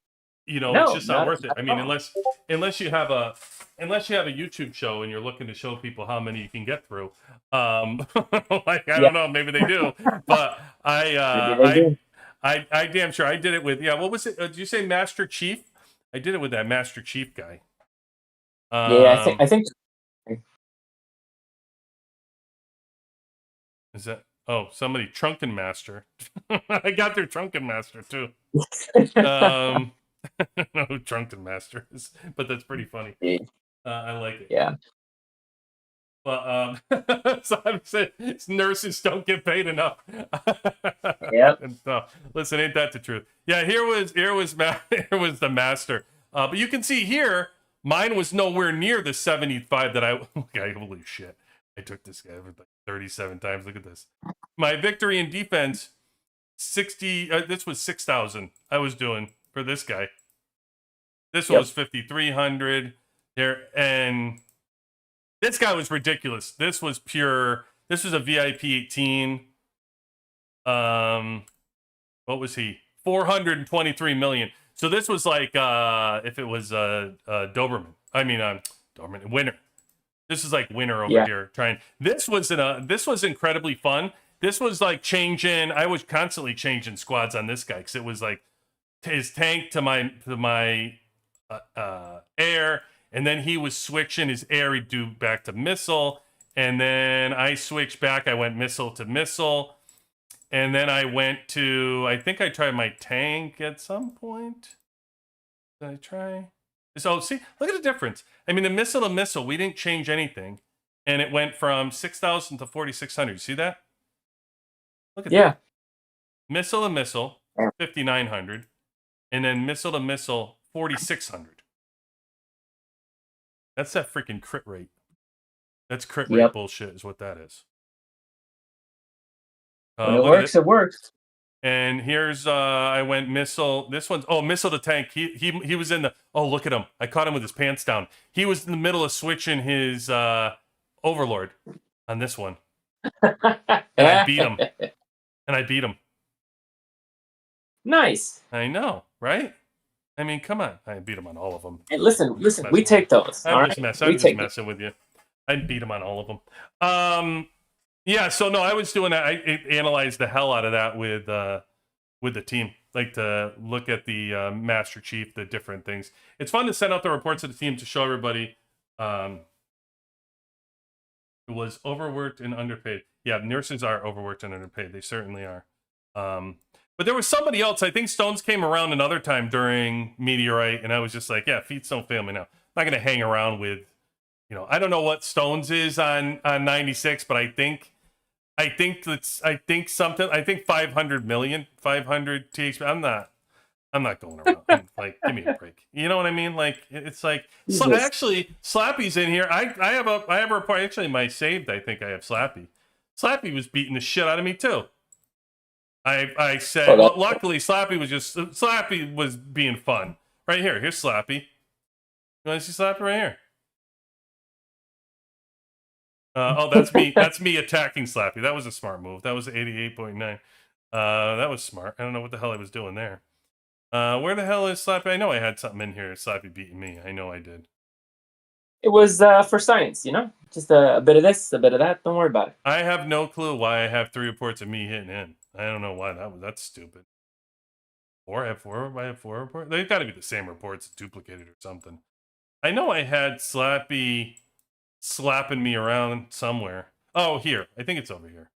It's just not worth it. I mean, unless you have a YouTube show and you're looking to show people how many you can get through. Like, I don't know, maybe they do, but I damn sure I did it with, what was it? Did you say Master Chief? I did it with that Master Chief guy. I think. Is that? Oh, somebody Trunken Master. I got their Trunken Master too. I don't know who Drunken Master is, but that's pretty funny. I like it. Yeah. But so I'm saying nurses don't get paid enough. Yeah. Listen, ain't that the truth? Yeah, here was the master. But you can see here, mine was nowhere near the 75 that okay, holy shit. I took this guy like 37 times. Look at this. My victory in defense, 60. This was 6,000 I was doing for this guy. This was 5,300 here, and this guy was ridiculous. This was pure. This was a VIP 18. What was he? 423 million. So this was like if it was Doberman. I mean Doberman Winner. This is like Winner over here trying. This was incredibly fun. This was like changing. I was constantly changing squads on this guy because it was like his tank to my air, and then he was switching his air. He'd do back to missile, and then I switched back. I went missile to missile, and then I went to. I think I tried my tank at some point. Did I try? So see, look at the difference. I mean, the missile to missile, we didn't change anything, and it went from 6,000 to 4,600. See that? Look at that. Missile to missile, 5,900, and then missile to missile, 4,600. That's that freaking crit rate. That's crit rate bullshit, is what that is. When it works, it works. And here's I went missile. This one's missile to tank. He was in the look at him. I caught him with his pants down. He was in the middle of switching his overlord on this one. And I beat him. Nice. I know, right? I mean, come on. I beat him on all of them. Hey, listen, we take those. I'm just messing with you. I beat him on all of them. Yeah, so no, I was doing that. I analyzed the hell out of that with the team, like to look at the Master Chief, the different things. It's fun to send out the reports to the team to show everybody who was overworked and underpaid. Yeah, nurses are overworked and underpaid. They certainly are. But there was somebody else. I think Stones came around another time during Meteorite, and I was just like, yeah, feet don't fail me now. I'm not going to hang around with, I don't know what Stones is on 96, but I think 500 million, 500 THP. I'm not going around. Like, give me a break. You know what I mean? Like, it's like, actually, Slappy's in here. I have a report. Actually, my saved, I think I have Slappy. Slappy was beating the shit out of me too. I said, well, luckily Slappy was being fun. Right here. Here's Slappy. You want to see Slappy right here? That's me. That's me attacking Slappy. That was a smart move. That was 88.9. That was smart. I don't know what the hell I was doing there. Where the hell is Slappy? I know I had something in here. Slappy beating me. I know I did. It was for science, just a bit of this, a bit of that. Don't worry about it. I have no clue why I have 3 reports of me hitting in. I don't know why that's stupid. I have 4 reports. They've got to be the same reports, duplicated or something. I know I had Slappy slapping me around somewhere. Oh, here. I think it's over here.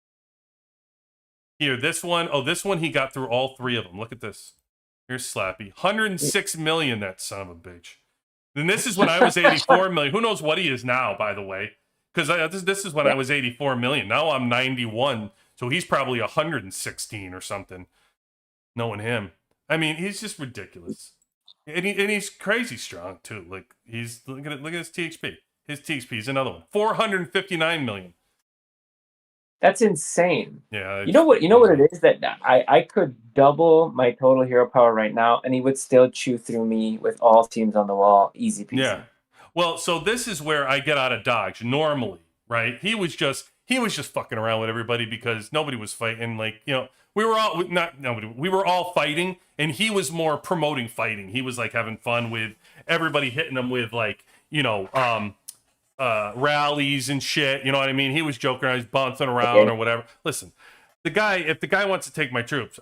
Here, this one. Oh, this one he got through all 3 of them. Look at this. Here's Slappy. 106 million, that son of a bitch. And this is when I was 84 million. Who knows what he is now, by the way. Because this is when I was 84 million. Now I'm 91. So he's probably 116 or something. Knowing him. I mean, he's just ridiculous. And he's crazy strong, too. Like, look at his THP. His TXP is another one. 459 million. That's insane. Yeah. You know what it is that I could double my total hero power right now, and he would still chew through me with all teams on the wall, easy peasy. Yeah. Well, so this is where I get out of dodge normally, right? He was just fucking around with everybody because nobody was fighting. Like, we were all fighting, and he was more promoting fighting. He was like having fun with everybody, hitting him with like, rallies and shit, you know what I mean? He was joking around, he's bouncing around or whatever. Listen, if the guy wants to take my troops,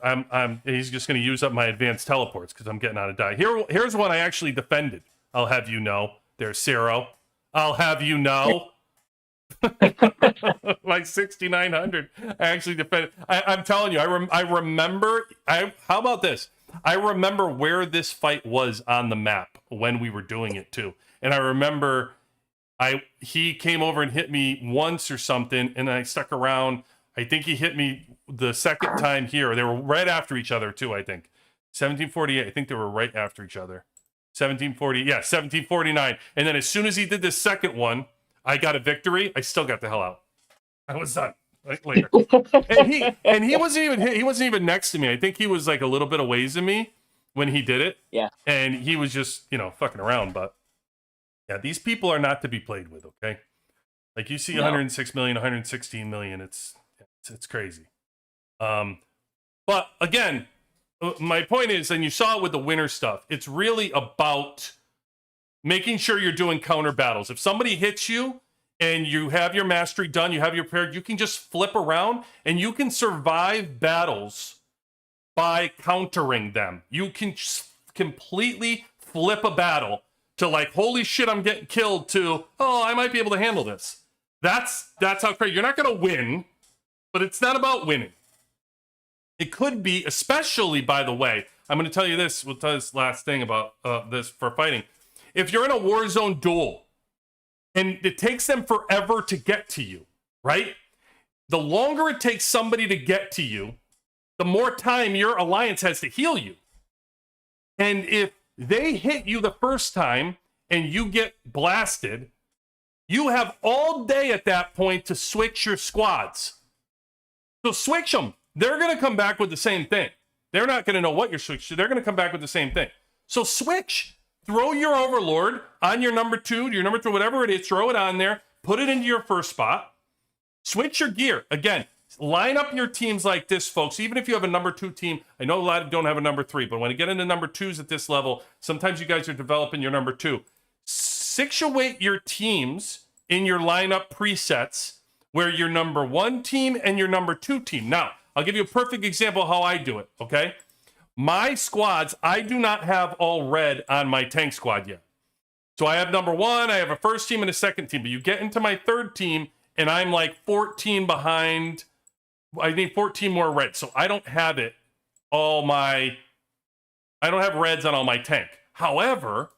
he's just going to use up my advanced teleports because I'm getting out of die. Here's one I actually defended. I'll have you know. There's Cero. I'll have you know. Like 6,900. I actually defended. I'm telling you, I remember. How about this? I remember where this fight was on the map when we were doing it too, and I remember. He came over and hit me once or something, and I stuck around. I think he hit me the second time here. They were right after each other, too, I think. 1748, I think they were right after each other. 1749. And then as soon as he did the second one, I got a victory. I still got the hell out. I was done. Like, later. and he wasn't even next to me. I think he was like a little bit away from me when he did it. Yeah. And he was just, fucking around, but yeah, these people are not to be played with, okay? Like, you see 106 million, 116 million, it's crazy. But again, my point is, and you saw it with the winter stuff, it's really about making sure you're doing counter battles. If somebody hits you and you have your mastery done, you have your prepared, you can just flip around and you can survive battles by countering them. You can just completely flip a battle to like, holy shit, I'm getting killed, to, oh, I might be able to handle this. That's how crazy. You're not going to win, but it's not about winning. It could be, especially, by the way, I'm going to tell you this, we'll tell this last thing about this for fighting. If you're in a Warzone duel and it takes them forever to get to you, right? The longer it takes somebody to get to you, the more time your alliance has to heal you. And if they hit you the first time and you get blasted, you have all day at that point to switch your squads. So switch them. They're going to come back with the same thing. They're not going to know what you're switching to. They're going to come back with the same thing. So switch. Throw your Overlord on your number 2, your number 3, whatever it is. Throw it on there. Put it into your first spot. Switch your gear. Again, line up your teams like this, folks. Even if you have a number 2 team, I know a lot of don't have a number 3, but when you get into number 2s at this level, sometimes you guys are developing your number 2. Situate your teams in your lineup presets where your number 1 team and your number 2 team. Now, I'll give you a perfect example of how I do it, okay? My squads, I do not have all red on my tank squad yet. So I have number 1, I have a first team and a second team, but you get into my third team and I'm like 14 behind. I need 14 more reds. So I don't have I don't have reds on all my tank. However,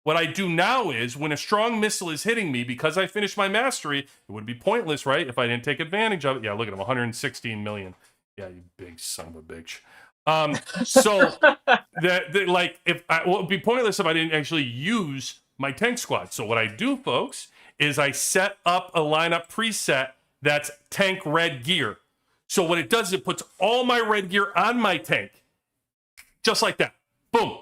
what I do now is when a strong missile is hitting me, because I finished my mastery, it would be pointless, right? If I didn't take advantage of it. Yeah, look at him, 116 million. Yeah, you big son of a bitch. So like it would be pointless if I didn't actually use my tank squad. So what I do, folks, is I set up a lineup preset that's tank red gear. So what it does is it puts all my red gear on my tank. Just like that. Boom.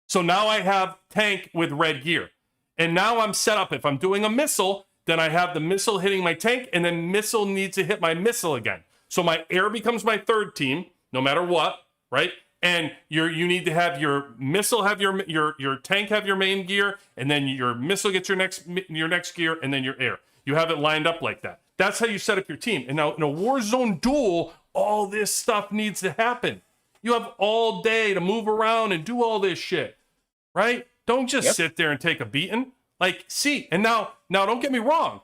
So now I have tank with red gear. And now I'm set up. If I'm doing a missile, then I have the missile hitting my tank, and then missile needs to hit my missile again. So my air becomes my third team, no matter what, right? And you need to have your missile have your tank have your main gear, and then your missile gets your next gear, and then your air. You have it lined up like that. That's how you set up your team. And now in a Warzone duel, all this stuff needs to happen. You have all day to move around and do all this shit, right? Don't just sit there and take a beating. Like, see, and now don't get me wrong.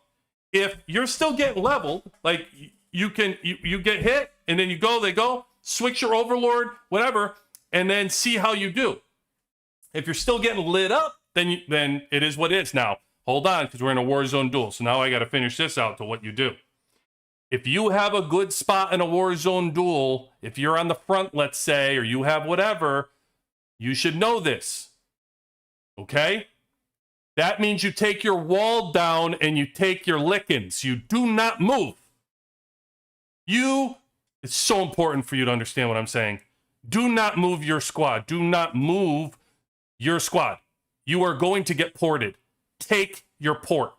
If you're still getting leveled, like you get hit and then they go, switch your Overlord, whatever, and then see how you do. If you're still getting lit up, then it is what it is. Now, hold on, because we're in a Warzone duel. So now I got to finish this out to what you do. If you have a good spot in a Warzone duel, if you're on the front, let's say, or you have whatever, you should know this. Okay? That means you take your wall down and you take your lickings. You do not move. It's so important for you to understand what I'm saying. Do not move your squad. Do not move your squad. You are going to get ported. Take your port.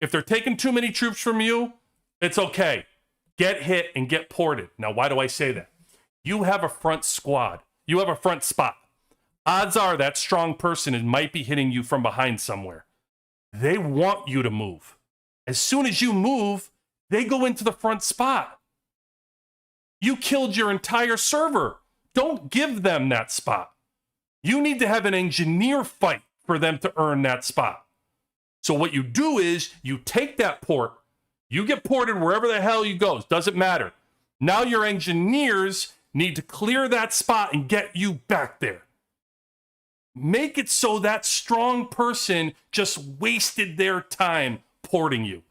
If they're taking too many troops from you, it's okay. Get hit and get ported. Now, why do I say that? You have a front squad. You have a front spot. Odds are that strong person might be hitting you from behind somewhere. They want you to move. As soon as you move, they go into the front spot. You killed your entire server. Don't give them that spot. You need to have an engineer fight for them to earn that spot. So what you do is you take that port, you get ported wherever the hell you go. Doesn't matter. Now your engineers need to clear that spot and get you back there. Make it so that strong person just wasted their time porting you.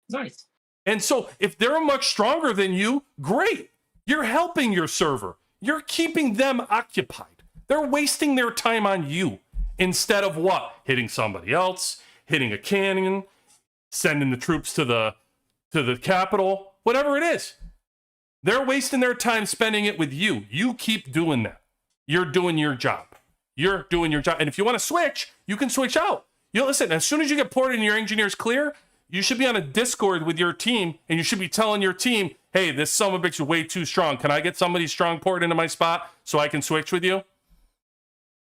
Nice. And so if they're much stronger than you, great. You're helping your server. You're keeping them occupied. They're wasting their time on you instead of what? Hitting somebody else, hitting a cannon, sending the troops to the capital, whatever it is. They're wasting their time spending it with you. You keep doing that. You're doing your job. You're doing your job. And if you want to switch, you can switch out. Listen, as soon as you get ported and your engineer's clear, you should be on a Discord with your team, and you should be telling your team, hey, this son of a bitch is way too strong. Can I get somebody strong poured into my spot so I can switch with you?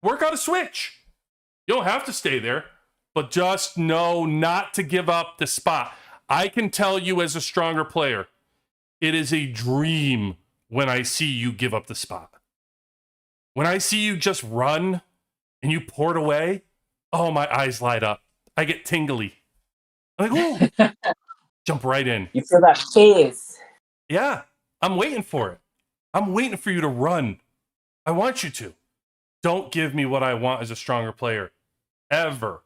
Work out a switch. You don't have to stay there, but just know not to give up the spot. I can tell you as a stronger player, it is a dream when I see you give up the spot. When I see you just run and you pour it away, oh, my eyes light up. I get tingly. I'm like, ooh, jump right in. You feel that fizz. Yeah, I'm waiting for it. I'm waiting for you to run. I want you to. Don't give me what I want as a stronger player. Ever.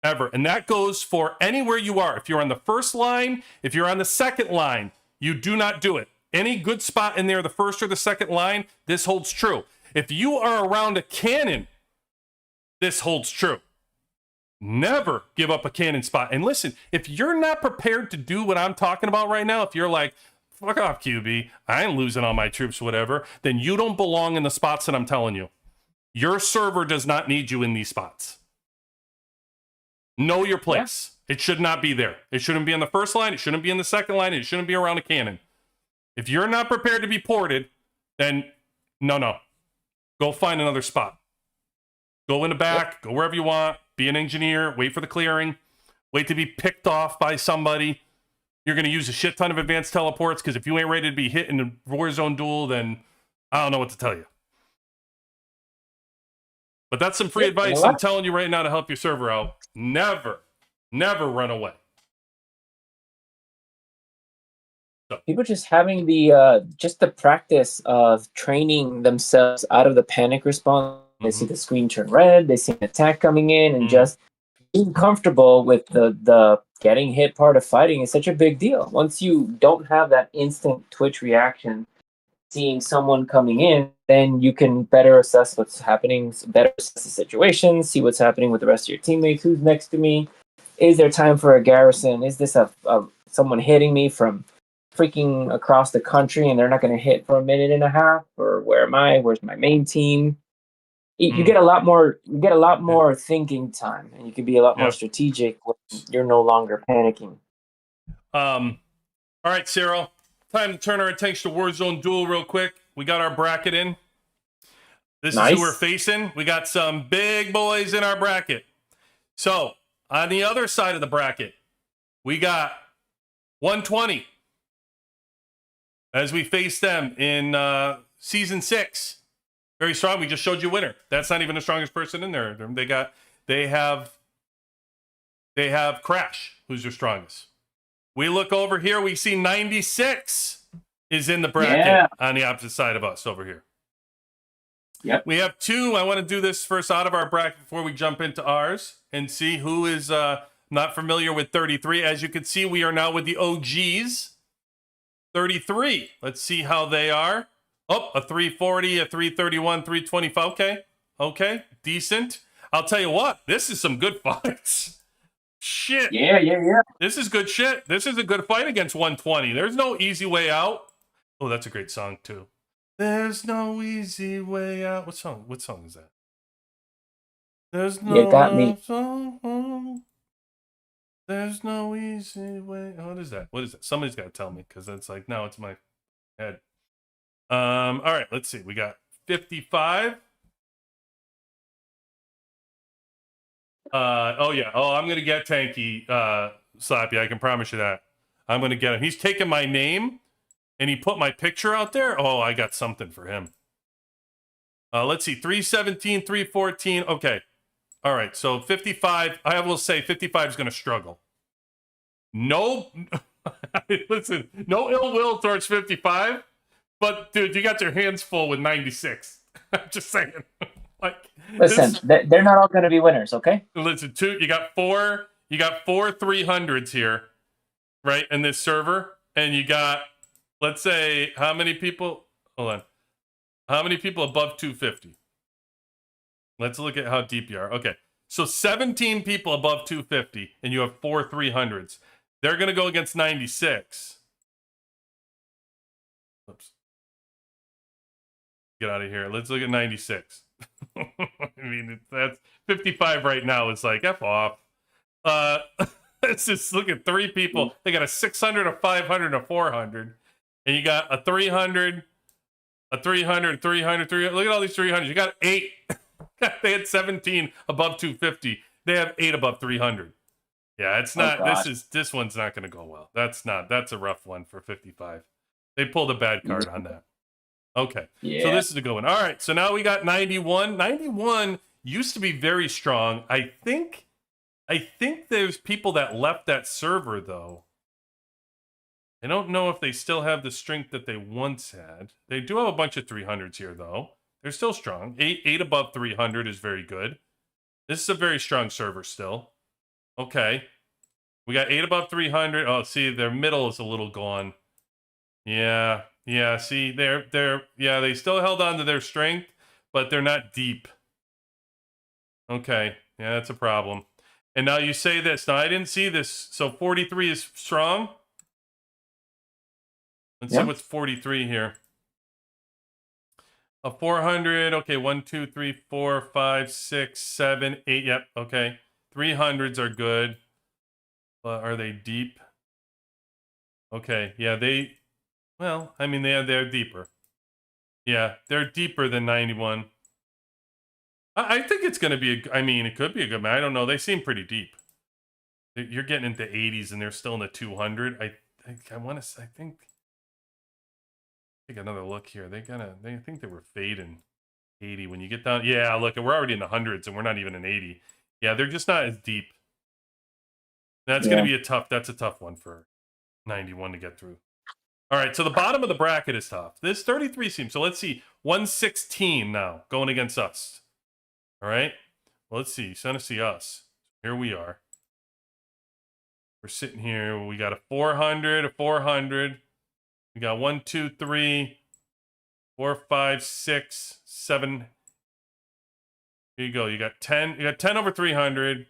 Ever. And that goes for anywhere you are. If you're on the first line, if you're on the second line, you do not do it. Any good spot in there, the first or the second line, this holds true. If you are around a cannon, this holds true. Never give up a cannon spot. And listen, if you're not prepared to do what I'm talking about right now, if you're like, fuck off, QB, I ain't losing all my troops, whatever, then you don't belong in the spots that I'm telling you. Your server does not need you in these spots. Know your place. Yeah. It should not be there. It shouldn't be on the first line. It shouldn't be in the second line. It shouldn't be around a cannon. If you're not prepared to be ported, then no. Go find another spot. Go in the back. Go wherever you want. Be an engineer. Wait for the clearing. Wait to be picked off by somebody. You're going to use a shit ton of advanced teleports because if you ain't ready to be hit in the Warzone duel, then I don't know what to tell you. But that's some free advice I'm telling you right now to help your server out. Never run away. So. People just having the practice of training themselves out of the panic response. They see the screen turn red. They see an attack coming in, and just being comfortable with the getting hit part of fighting is such a big deal. Once you don't have that instant twitch reaction, seeing someone coming in, then you can better assess what's happening, better assess the situation, see what's happening with the rest of your teammates. Who's next to me? Is there time for a garrison? Is this a someone hitting me from freaking across the country and they're not going to hit for a minute and a half? Or where am I? Where's my main team? You get a lot more. You get a lot more thinking time, and you can be a lot more strategic when you're no longer panicking. All right, Cero. Time to turn our attention to Warzone Duel real quick. We got our bracket in. This is who we're facing. We got some big boys in our bracket. So, on the other side of the bracket, we got 120 as we face them in Season 6. Very strong. We just showed you a winner. That's not even the strongest person in there. They have Crash, who's your strongest. We look over here, we see 96 is in the bracket on the opposite side of us over here. Yep. We have two. I want to do this first out of our bracket before we jump into ours and see who is not familiar with 33. As you can see, we are now with the OGs. 33. Let's see how they are. Oh, a 340, a 331, 325. Okay. Decent. I'll tell you what, this is some good fights. Shit. Yeah. This is good shit. This is a good fight against 120. There's no easy way out. Oh, that's a great song, too. There's no easy way out. What song is that? There's no You got me. song. There's no easy way. Oh, what is that? Somebody's got to tell me, because it's like, no, it's my head. All right, let's see. We got 55. I'm gonna get Tanky Slappy. I can promise you that. I'm gonna get him. He's taking my name and he put my picture out there. Oh, I got something for him. Let's see, 317, 314. Okay. All right, so 55. I will say 55 is gonna struggle. No, listen, no ill will towards 55, but dude, you got your hands full with 96. I'm just saying. Listen, they're not all going to be winners, okay? Listen, you got four 300s here, right, in this server, and you got, let's say, how many people? Hold on. How many people above 250? Let's look at how deep you are. Okay, so 17 people above 250, and you have four 300s. They're going to go against 96. Oops. Get out of here. Let's look at 96. I mean, that's 55 right now. It's like, F off. Let's just look at three people. They got a 600, a 500, and a 400. And you got a 300, a 300, 300, 300. Look at all these 300s. You got 8. They had 17 above 250. They have 8 above 300. Yeah, it's not. This one's not going to go well. That's a rough one for 55. They pulled a bad card on that. Okay. Yeah. So this is a good one. All right. So now we got 91. 91 used to be very strong. I think there's people that left that server though. I don't know if they still have the strength that they once had. They do have a bunch of 300s here though. They're still strong. 8 above 300 is very good. This is a very strong server still. Okay. We got 8 above 300. Oh, see, their middle is a little gone. Yeah. Yeah, see, they still held on to their strength, but they're not deep. Okay. Yeah, that's a problem. And now you say this. Now, I didn't see this. So 43 is strong. Let's see what's 43 here. A 400. Okay, 1, 2, 3, 4, 5, 6, 7, 8. Yep, okay. 300s are good. But are they deep? Okay, yeah, well, I mean, they're deeper. Yeah, they're deeper than 91. I think it's going to be it could be a good match. I don't know. They seem pretty deep. You're getting into 80s and they're still in the 200. I think take another look here. They think they were fading 80 when you get down. Yeah, look, we're already in the hundreds and we're not even in 80. Yeah, they're just not as deep. That's going to be that's a tough one for 91 to get through. All right, so the bottom of the bracket is tough. This 33 seems, so let's see, 116 now going against us. All right, well, let's see, so to see us. Here we are. We're sitting here. We got a 400, a 400. We got 1, 2, 3, 4, 5, 6, 7. Here you go. You got 10. You got 10 over 300.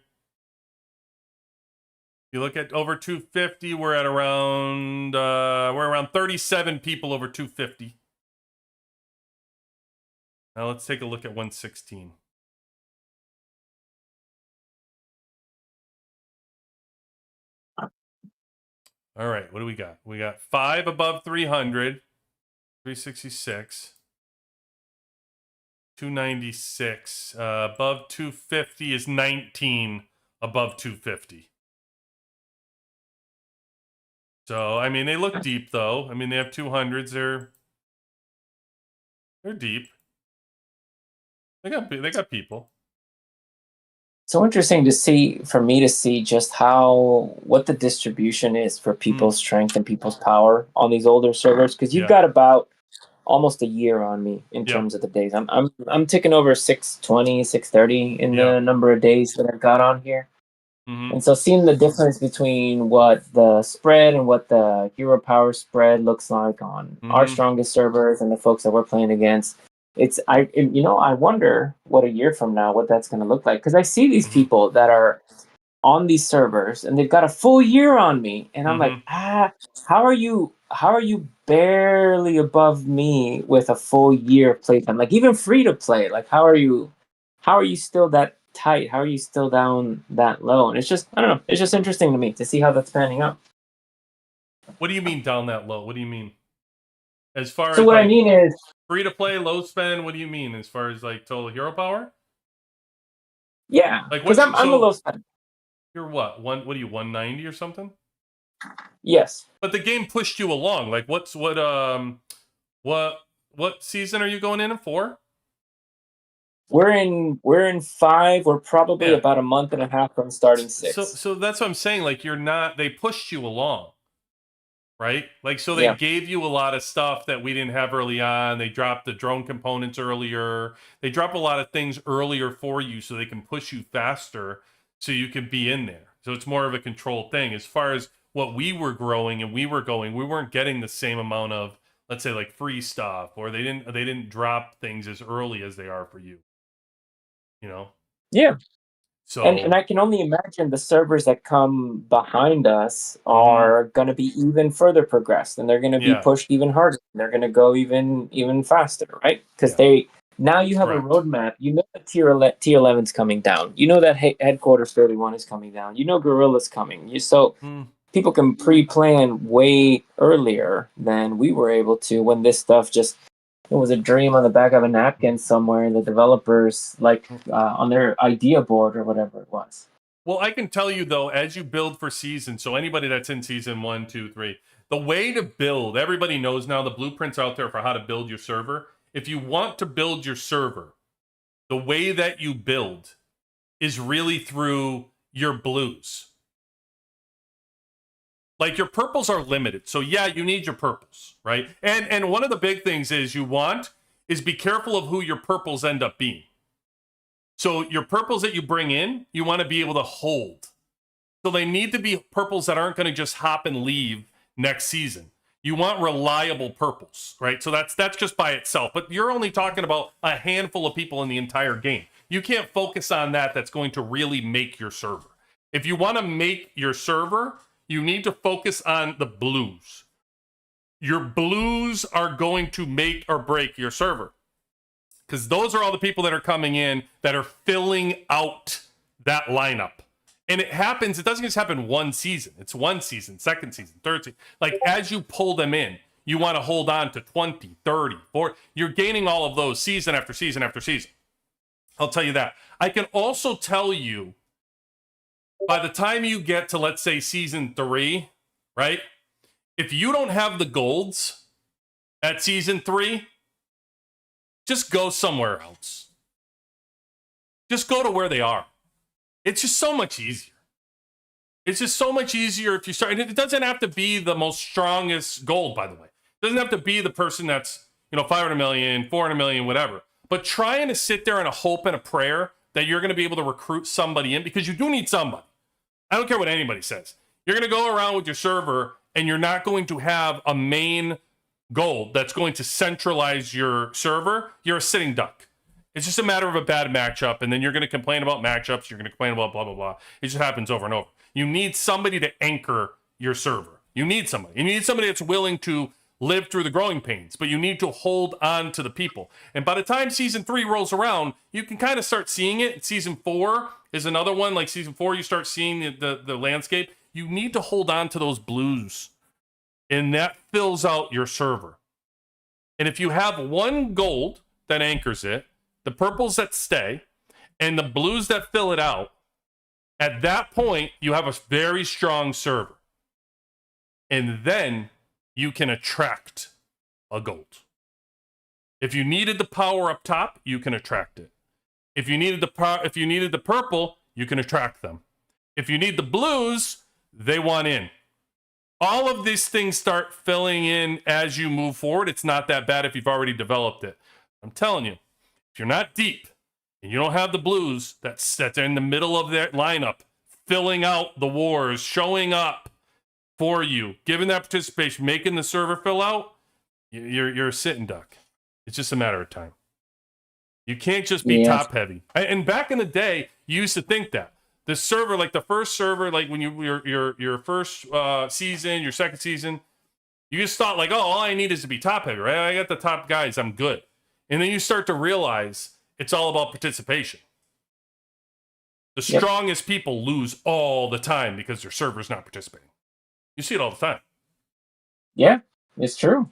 You look at over 250. We're at around 37 people over 250. Now let's take a look at 116. All right, what do we got? We got 5 above 300, 366, 296. Above 250 is 19 above 250. So, I mean, they look deep, though. I mean, they have 200s. They're deep. They got people. So interesting for me to see just what the distribution is for people's strength and people's power on these older servers, because you've got about almost a year on me in terms of the days. I'm ticking over 620, 630 in the number of days that I've got on here. Mm-hmm. And so seeing the difference between what the spread and what the hero power spread looks like on our strongest servers and the folks that we're playing against, I wonder what a year from now, what that's going to look like. Because I see these people that are on these servers and they've got a full year on me. And I'm like, how are you barely above me with a full year of playtime? Like even free to play, like how are you still that tight? How are you still down that low? And it's just, I don't know. It's just interesting to me to see how that's panning out. What do you mean down that low? What do you mean? As far as what I mean is free to play, low spend. What do you mean as far as like total hero power? Yeah, like because I'm a low spend. You're what? What are you, 190 or something? Yes. But the game pushed you along. Like what season are you going in 4? We're in 5. We're probably about a month and a half from starting 6. So that's what I'm saying. Like they pushed you along. Right? Like, so they gave you a lot of stuff that we didn't have early on. They dropped the drone components earlier. They drop a lot of things earlier for you so they can push you faster so you can be in there. So it's more of a controlled thing. As far as what we were growing and we were going, we weren't getting the same amount of, let's say, like free stuff, or they didn't drop things as early as they are for you. You know? Yeah. So, and I can only imagine the servers that come behind us are going to be even further progressed, and they're going to be pushed even harder. They're going to go even faster, right? Because now you have a roadmap. You know that tier 11's coming down. You know that headquarters 31 is coming down. You know Gorilla's coming. people can pre-plan way earlier than we were able to when this stuff just it was a dream on the back of a napkin somewhere in the developers on their idea board or whatever it was. Well, I can tell you though, as you build for season, so anybody that's in season 1, 2, 3, the way to build, everybody knows now the blueprints out there for how to build your server. If you want to build your server, the way that you build is really through your blues. Like your purples are limited. So yeah, you need your purples, right? And one of the big things is be careful of who your purples end up being. So your purples that you bring in, you want to be able to hold. So they need to be purples that aren't going to just hop and leave next season. You want reliable purples, right? So that's just by itself. But you're only talking about a handful of people in the entire game. You can't focus on that. That's going to really make your server. If you want to make your server, you need to focus on the blues. Your blues are going to make or break your server. Because those are all the people that are coming in that are filling out that lineup. And it doesn't just happen one season. It's one season, second season, third season. Like as you pull them in, you want to hold on to 20, 30, 40. You're gaining all of those season after season after season. I'll tell you that. I can also tell you, by the time you get to, let's say, season 3, right? If you don't have the golds at season 3, just go somewhere else. Just go to where they are. It's just so much easier. It's just so much easier if you start. And it doesn't have to be the most strongest gold, by the way. It doesn't have to be the person that's, 500 million, 400 million, whatever. But trying to sit there in a hope and a prayer that you're going to be able to recruit somebody in, because you do need somebody. I don't care what anybody says. You're going to go around with your server and you're not going to have a main gold that's going to centralize your server. You're a sitting duck. It's just a matter of a bad matchup, and then you're going to complain about matchups. You're going to complain about blah, blah, blah. It just happens over and over. You need somebody to anchor your server. You need somebody. You need somebody that's willing to live through the growing pains, but you need to hold on to the people. And by the time season 3 rolls around, you can kind of start seeing it. Season 4 is another one. Like season 4, you start seeing the landscape. You need to hold on to those blues, and that fills out your server. And if you have one gold that anchors it, the purples that stay, and the blues that fill it out, at that point, you have a very strong server. And then you can attract a gold. If you needed the power up top, you can attract it. If you needed the purple, you can attract them. If you need the blues, they want in. All of these things start filling in as you move forward. It's not that bad if you've already developed it. I'm telling you, if you're not deep and you don't have the blues that's in the middle of their lineup, filling out the wars, showing up for you, giving that participation, making the server fill out, you're a sitting duck. It's just a matter of time. You can't just be top heavy. And back in the day, you used to think that the server, like the first server, like when your first season, your second season, you just thought like, oh, all I need is to be top heavy, right? I got the top guys, I'm good. And then you start to realize it's all about participation. The strongest people lose all the time because their server's not participating. You see it all the time. Yeah, it's true.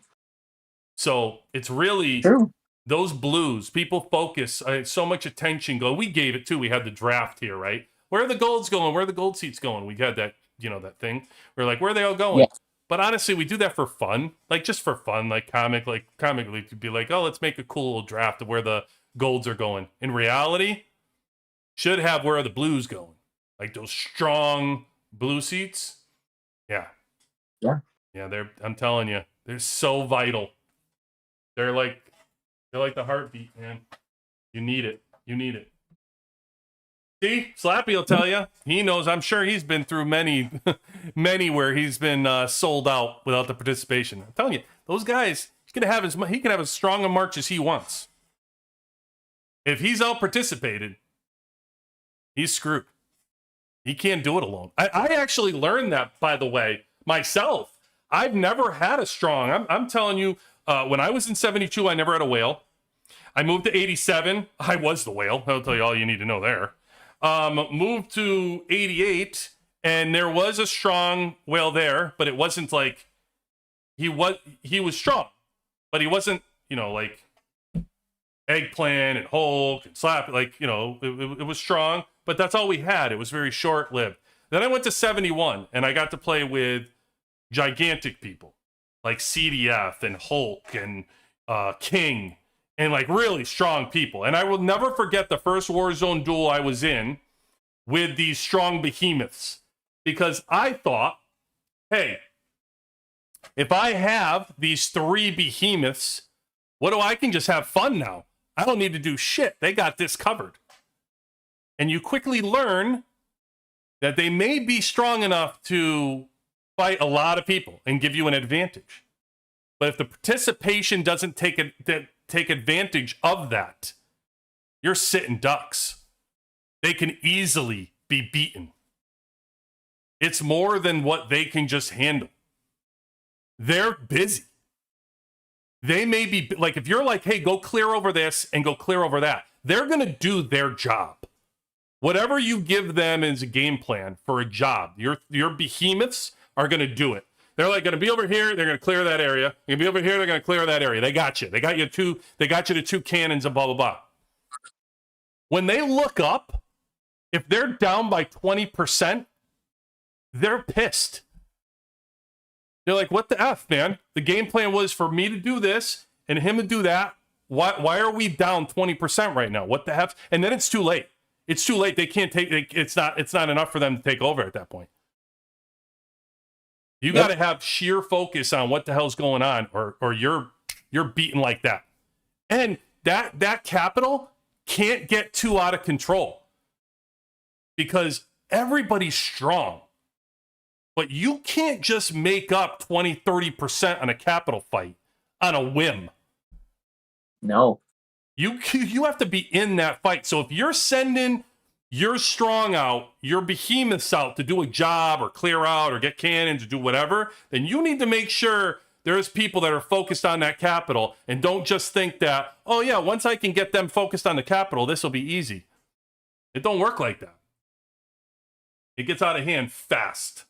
So it's really true. Those blues, people focus, so much attention go. We gave it too. We had the draft here, right? Where are the golds going? Where are the gold seats going? We had that, that thing. We're like, where are they all going? Yeah. But honestly, we do that for fun, like just for fun, comically to be like, oh, let's make a cool little draft of where the golds are going. In reality, should have where are the blues going, like those strong blue seats. Yeah. I'm telling you, they're so vital. They're like the heartbeat, man. You need it. See, Slappy will tell you. He knows. I'm sure he's been through many where he's been sold out without the participation. I'm telling you, those guys, he can have as strong a march as he wants. If he's out participated, he's screwed. He can't do it alone. I actually learned that, by the way, myself. I've never had a strong. I'm telling you, when I was in 72, I never had a whale. I moved to 87. I was the whale. I'll tell you all you need to know there. Moved to 88, And there was a strong whale there, but it wasn't like he was strong, but he wasn't, like Eggplant and Hulk and Slap. Like, it was strong, but that's all we had. It was very short lived. Then I went to 71 and I got to play with gigantic people like CDF and Hulk and King and like really strong people. And I will never forget the first Warzone duel I was in with these strong behemoths, because I thought, hey, if I have these 3 behemoths, I can just have fun now. I don't need to do shit. They got this covered. And you quickly learn that they may be strong enough to fight a lot of people and give you an advantage. But if the participation doesn't take advantage of that, you're sitting ducks. They can easily be beaten. It's more than what they can just handle. They're busy. They may be, like, if you're like, hey, go clear over this and go clear over that, they're going to do their job. Whatever you give them as a game plan for a job, your behemoths are going to do it. They're like going to be over here, they're going to clear that area. They're going to be over here, they're going to clear that area. They got you. They got you to 2 cannons and blah, blah, blah. When they look up, if they're down by 20%, they're pissed. They're like, what the F, man? The game plan was for me to do this and him to do that. Why are we down 20% right now? What the F? And then it's too late. It's too late. They can't take it's not enough for them to take over at that point. You got to have sheer focus on what the hell's going on, or you're beaten like that. And that capital can't get too out of control because everybody's strong. But you can't just make up 20, 30% on a capital fight on a whim. No. You have to be in that fight. So if you're sending your strong out, your behemoths out to do a job or clear out or get cannons or do whatever, then you need to make sure there's people that are focused on that capital and don't just think that, oh yeah, once I can get them focused on the capital, this will be easy. It don't work like that. It gets out of hand fast.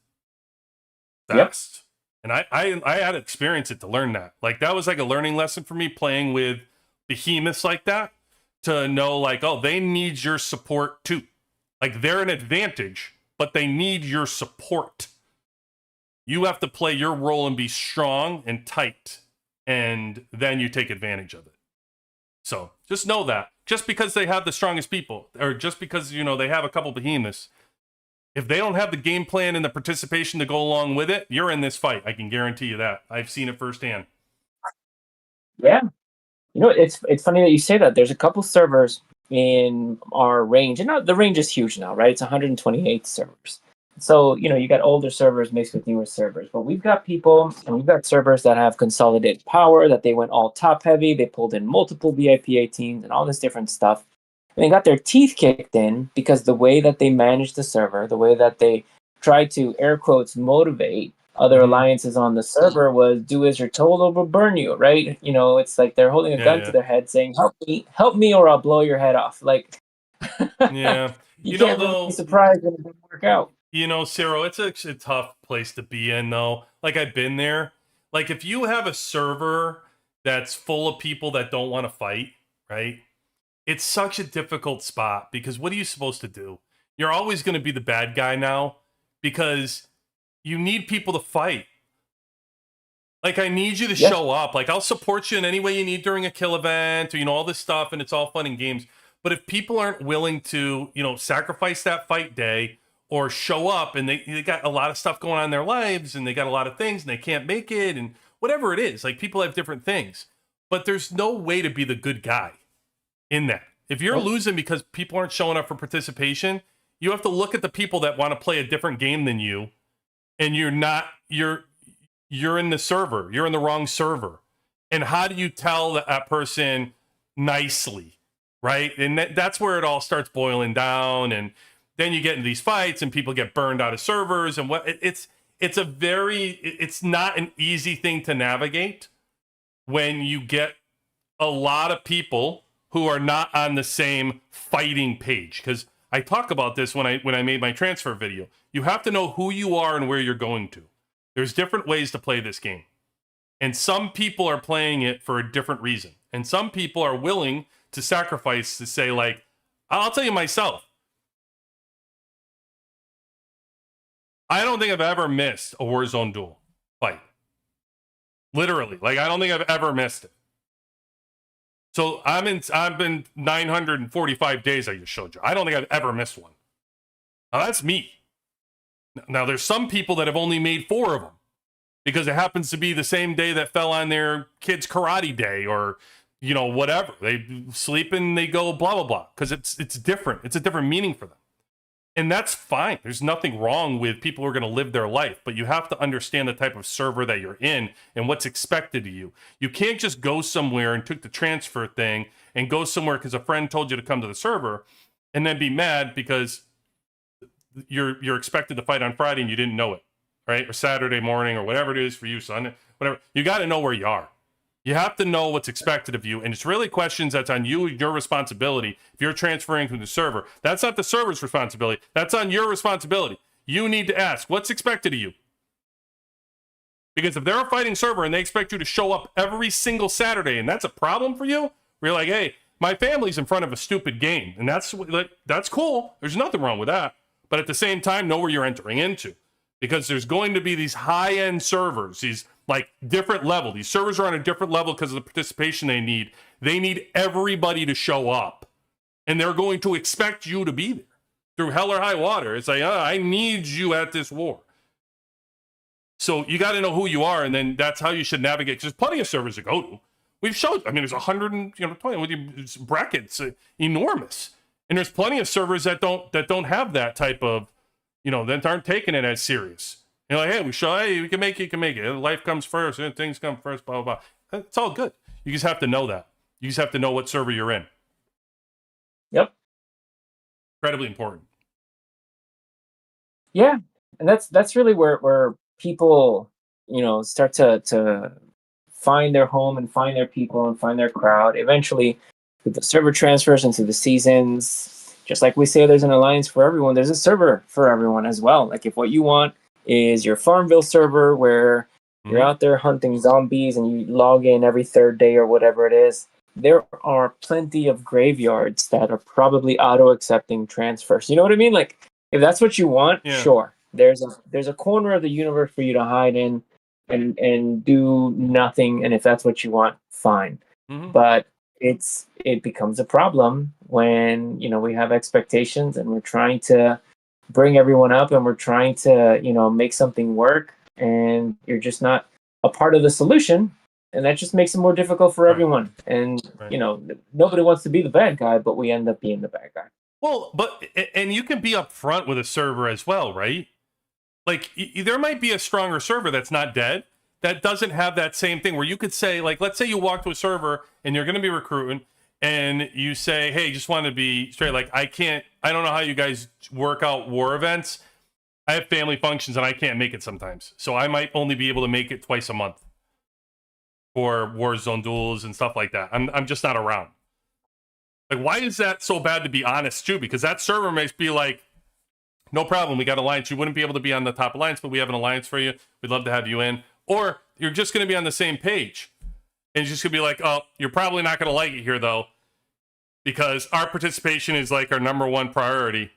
Fast. Yep. And I had to experience it to learn that. Like, that was like a learning lesson for me, playing with behemoths like that, to know, like, oh, they need your support too. Like, they're an advantage, but they need your support. You have to play your role and be strong and tight, and then you take advantage of it. So just know that. Just because they have the strongest people, or just because, they have a couple behemoths, if they don't have the game plan and the participation to go along with it, you're in this fight. I can guarantee you that. I've seen it firsthand. Yeah. It's funny that you say that. There's a couple servers in our range, and the range is huge now, right? It's 128 servers. So, you got older servers mixed with newer servers. But we've got people, and we've got servers that have consolidated power, that they went all top heavy. They pulled in multiple VIPA teams and all this different stuff. And they got their teeth kicked in because the way that they managed the server, the way that they tried to, air quotes, motivate other alliances on the server was do as you're told or we'll burn you, right? It's like they're holding a gun to their head saying, help me or I'll blow your head off. Like, yeah. you can't really be surprised when it doesn't work out. Cero, it's a tough place to be in, though. Like, I've been there. Like, if you have a server that's full of people that don't want to fight, right? It's such a difficult spot, because what are you supposed to do? You're always going to be the bad guy now, because you need people to fight. Like, I need you to show up. Like, I'll support you in any way you need during a kill event, or, all this stuff, and it's all fun and games. But if people aren't willing to, sacrifice that fight day or show up, and they got a lot of stuff going on in their lives, and they got a lot of things, and they can't make it, and whatever it is, like, people have different things. But there's no way to be the good guy in that. If you're losing because people aren't showing up for participation, you have to look at the people that want to play a different game than you, and you're in the server. You're in the wrong server. And how do you tell that person nicely, right? And that's where it all starts boiling down, and then you get into these fights, and people get burned out of servers, and it's not an easy thing to navigate when you get a lot of people who are not on the same fighting page. Because I talk about this when I made my transfer video. You have to know who you are and where you're going to. There's different ways to play this game. And some people are playing it for a different reason. And some people are willing to sacrifice to say, like, I'll tell you myself. I don't think I've ever missed a Warzone duel fight. Literally. Like, I don't think I've ever missed it. So I've been 945 days I just showed you. I don't think I've ever missed one. Now that's me. Now there's some people that have only made 4 of them because it happens to be the same day that fell on their kid's karate day, or you know, whatever. They sleep and they go blah blah blah because it's different. It's a different meaning for them. And that's fine. There's nothing wrong with people who are going to live their life, but you have to understand the type of server that you're in and what's expected of you. You can't just go somewhere and took the transfer thing and go somewhere because a friend told you to come to the server and then be mad because you're expected to fight on Friday and you didn't know it, right? Or Saturday morning or whatever it is for you, Sunday, whatever. You got to know where you are. You have to know what's expected of you, and it's really questions that's on you, your responsibility. If you're transferring from the server, that's not the server's responsibility. That's on your responsibility. You need to ask, what's expected of you? Because if they're a fighting server and they expect you to show up every single Saturday, and that's a problem for you, where you're like, hey, my family's in front of a stupid game, and that's cool. There's nothing wrong with that. But at the same time, know where you're entering into. Because there's going to be these high-end servers, these like different level. These servers are on a different level because of the participation they need. They need everybody to show up. And they're going to expect you to be there through hell or high water. It's like, I need you at this war. So you got to know who you are, and then that's how you should navigate. Because there's plenty of servers to go to. We've showed, I mean, there's 120 with you brackets, enormous. And there's plenty of servers that don't have that type of, that aren't taking it as serious. You're like, hey, we can make it, you can make it. Life comes first, things come first, blah, blah, blah. It's all good. You just have to know that. You just have to know what server you're in. Yep. Incredibly important. Yeah. And that's really where people, start to find their home and find their people and find their crowd. Eventually, with the server transfers into the seasons, just like we say there's an alliance for everyone, there's a server for everyone as well. Like if what you want is your Farmville server where you're out there hunting zombies and you log in every 3rd day or whatever it is, there are plenty of graveyards that are probably auto-accepting transfers. You know what I mean? Like if that's what you want, sure. There's a corner of the universe for you to hide in and do nothing, and if that's what you want, fine. But it becomes a problem when we have expectations and we're trying to bring everyone up and we're trying to make something work, and you're just not a part of the solution, and that just makes it more difficult for everyone. And nobody wants to be the bad guy, but we end up being the bad guy. Well, and you can be upfront with a server as well, right? Like there might be a stronger server that's not dead, that doesn't have that same thing, where you could say, like, let's say you walk to a server and you're going to be recruiting and you say, hey, just want to be straight. Like, I don't know how you guys work out war events. I have family functions and I can't make it sometimes. So I might only be able to make it twice a month for Warzone duels and stuff like that. I'm just not around. Like, why is that so bad, to be honest, too? Because that server may be like, no problem, we got alliance. You wouldn't be able to be on the top alliance, but we have an alliance for you. We'd love to have you in. Or you're just going to be on the same page. And it's just going to be like, oh, you're probably not going to like it here, though, because our participation is like our #1 priority.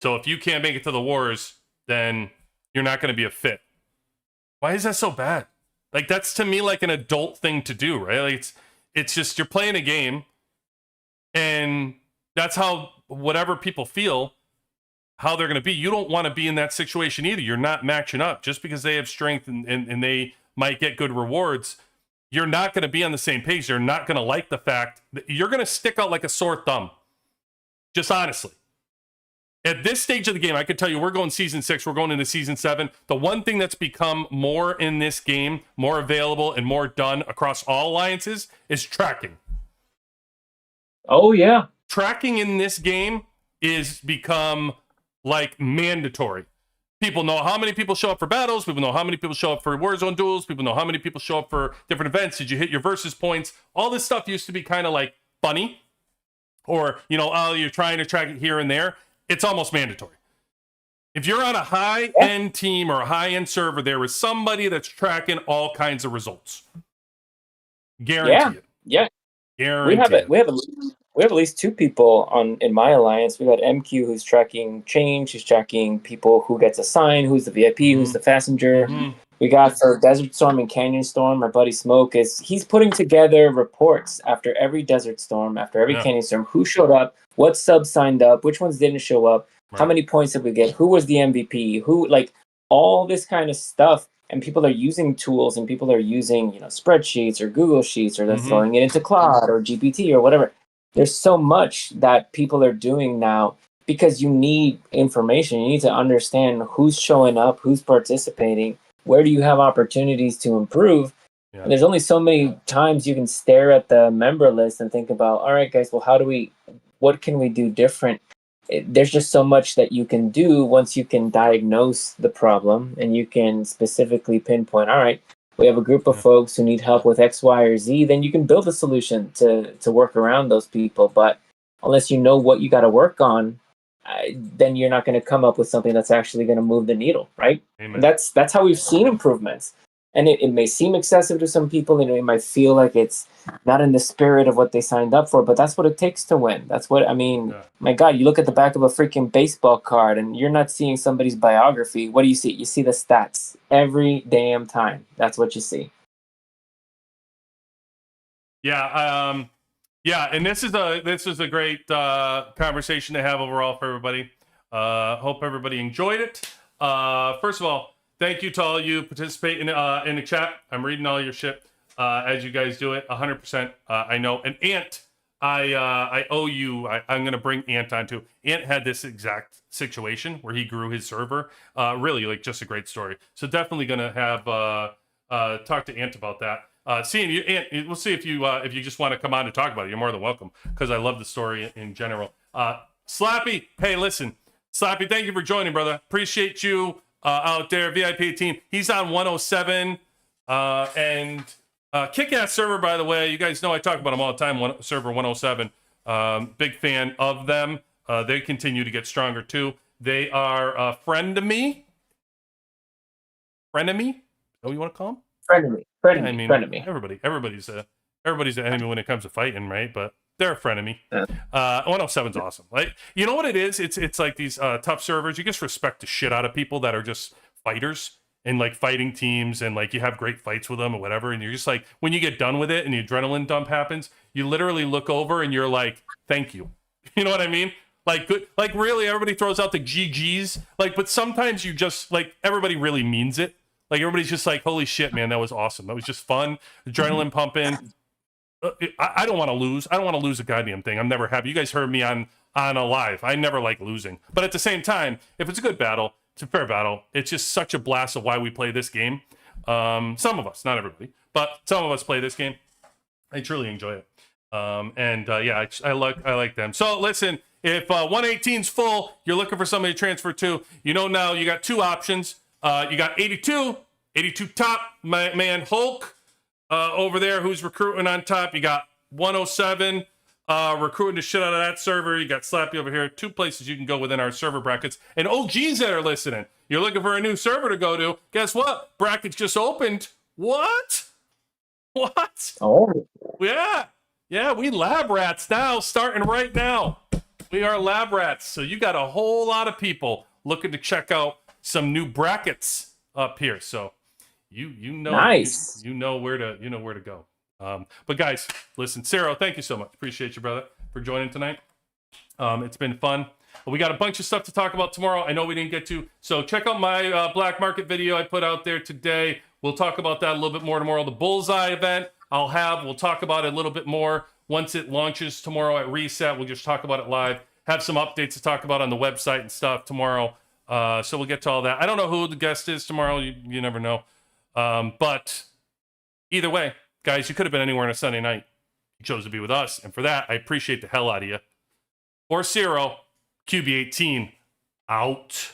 So if you can't make it to the wars, then you're not going to be a fit. Why is that so bad? Like, that's to me like an adult thing to do, right? Like, it's just, you're playing a game, and that's how whatever people feel, how they're going to be. You don't want to be in that situation either. You're not matching up. Just because they have strength and they might get good rewards, you're not going to be on the same page. They're not going to like the fact that you're going to stick out like a sore thumb. Just honestly. At this stage of the game, I could tell you we're going season 6, we're going into season 7. The one thing that's become more in this game, more available and more done across all alliances, is tracking. Oh, yeah. Tracking in this game is become like mandatory. People know how many people show up for battles. People know how many people show up for Warzone duels. People know how many people show up for different events. Did you hit your versus points? All this stuff used to be kind of like funny, or oh, you're trying to track it here and there. It's almost mandatory. If you're on a high-end team or a high-end server, there is somebody that's tracking all kinds of results. Guarantee it. Yeah. Guarantee it. We have at least 2 people in my alliance. We got MQ who's tracking change, who's tracking people who gets assigned, who's the VIP, who's the passenger. We got for Desert Storm and Canyon Storm, my buddy Smoke he's putting together reports after every Desert Storm, after every Canyon Storm, who showed up, what subs signed up, which ones didn't show up, how many points did we get, who was the MVP, who, like, all this kind of stuff. And people are using tools, and people are using, spreadsheets or Google Sheets, or they're throwing it into Claude or GPT or whatever. There's so much that people are doing now because you need information. You need to understand who's showing up, who's participating, where do you have opportunities to improve. Yeah. And there's only so many times you can stare at the member list and think about, all right, guys, well, what can we do different? There's just so much that you can do once you can diagnose the problem and you can specifically pinpoint, all right, we have a group of folks who need help with X, Y, or Z, then you can build a solution to work around those people. But unless you know what you got to work on, then you're not going to come up with something that's actually going to move the needle, right? And that's how we've seen improvements. And it may seem excessive to some people, it might feel like it's not in the spirit of what they signed up for, but that's what it takes to win. That's what, my God, you look at the back of a freaking baseball card and you're not seeing somebody's biography. What do you see? You see the stats every damn time. That's what you see. Yeah. And this is a great conversation to have overall for everybody. Hope everybody enjoyed it. First of all, thank you to all you participate in the chat. I'm reading all your shit as you guys do it. 100%. I know. And Ant, I owe you. I'm going to bring Ant on too. Ant had this exact situation where he grew his server. Really, like, just a great story. So definitely going to have talk to Ant about that. Seeing you, Ant, we'll see if you just want to come on to talk about it. You're more than welcome, because I love the story in general. Slappy, hey, listen, Slappy, thank you for joining, brother. Appreciate you. Out there, VIP 18. He's on 107. And kick-ass server, by the way. You guys know I talk about them all the time. Server 107. Big fan of them. They continue to get stronger, too. They are a friend of me. Frenemy? Is that what you want to call them? Frenemy. Everybody's an enemy when it comes to fighting, right? But they're a frenemy. 107's awesome. Like, you know what it is? It's like these tough servers. You just respect the shit out of people that are just fighters and like fighting teams, and like you have great fights with them or whatever. And you're just like, when you get done with it and the adrenaline dump happens, you literally look over and you're like, thank you. You know what I mean? Like, good. Like, really, everybody throws out the GGs. Like, but sometimes you just, like, everybody really means it. Like, everybody's just like, holy shit, man, that was awesome. That was just fun. Adrenaline pumping. I don't want to lose. I don't want to lose a goddamn thing. I'm never happy. You guys heard me on a live. I never like losing. But at the same time, if it's a good battle, it's a fair battle. It's just such a blast of why we play this game. Some of us, not everybody, but some of us play this game. I truly enjoy it. Yeah, I like them. So listen, if 118's full, you're looking for somebody to transfer to, you know, now you got 2 options. You got 82 top, my man Hulk over there, who's recruiting on top. You got 107 recruiting the shit out of that server. You got Slappy over here. 2 places you can go within our server brackets. And OGs that are listening, you're looking for a new server to go to. Guess what? Brackets just opened. What? Oh. Yeah, we lab rats now, starting right now. We are lab rats. So you got a whole lot of people looking to check out some new brackets up here. So you know, nice. You know where to go. But guys, listen, Cero, thank you so much. Appreciate you, brother, for joining tonight. It's been fun. We got a bunch of stuff to talk about tomorrow. I know we didn't get to, so check out my black market video I put out there today. We'll talk about that a little bit more tomorrow. The Bullseye event we'll talk about it a little bit more once it launches tomorrow at Reset. We'll just talk about it live. Have some updates to talk about on the website and stuff tomorrow. So we'll get to all that. I don't know who the guest is tomorrow. You never know. But either way, guys, you could have been anywhere on a Sunday night. You chose to be with us. And for that, I appreciate the hell out of you. Or Cero, QB18, out.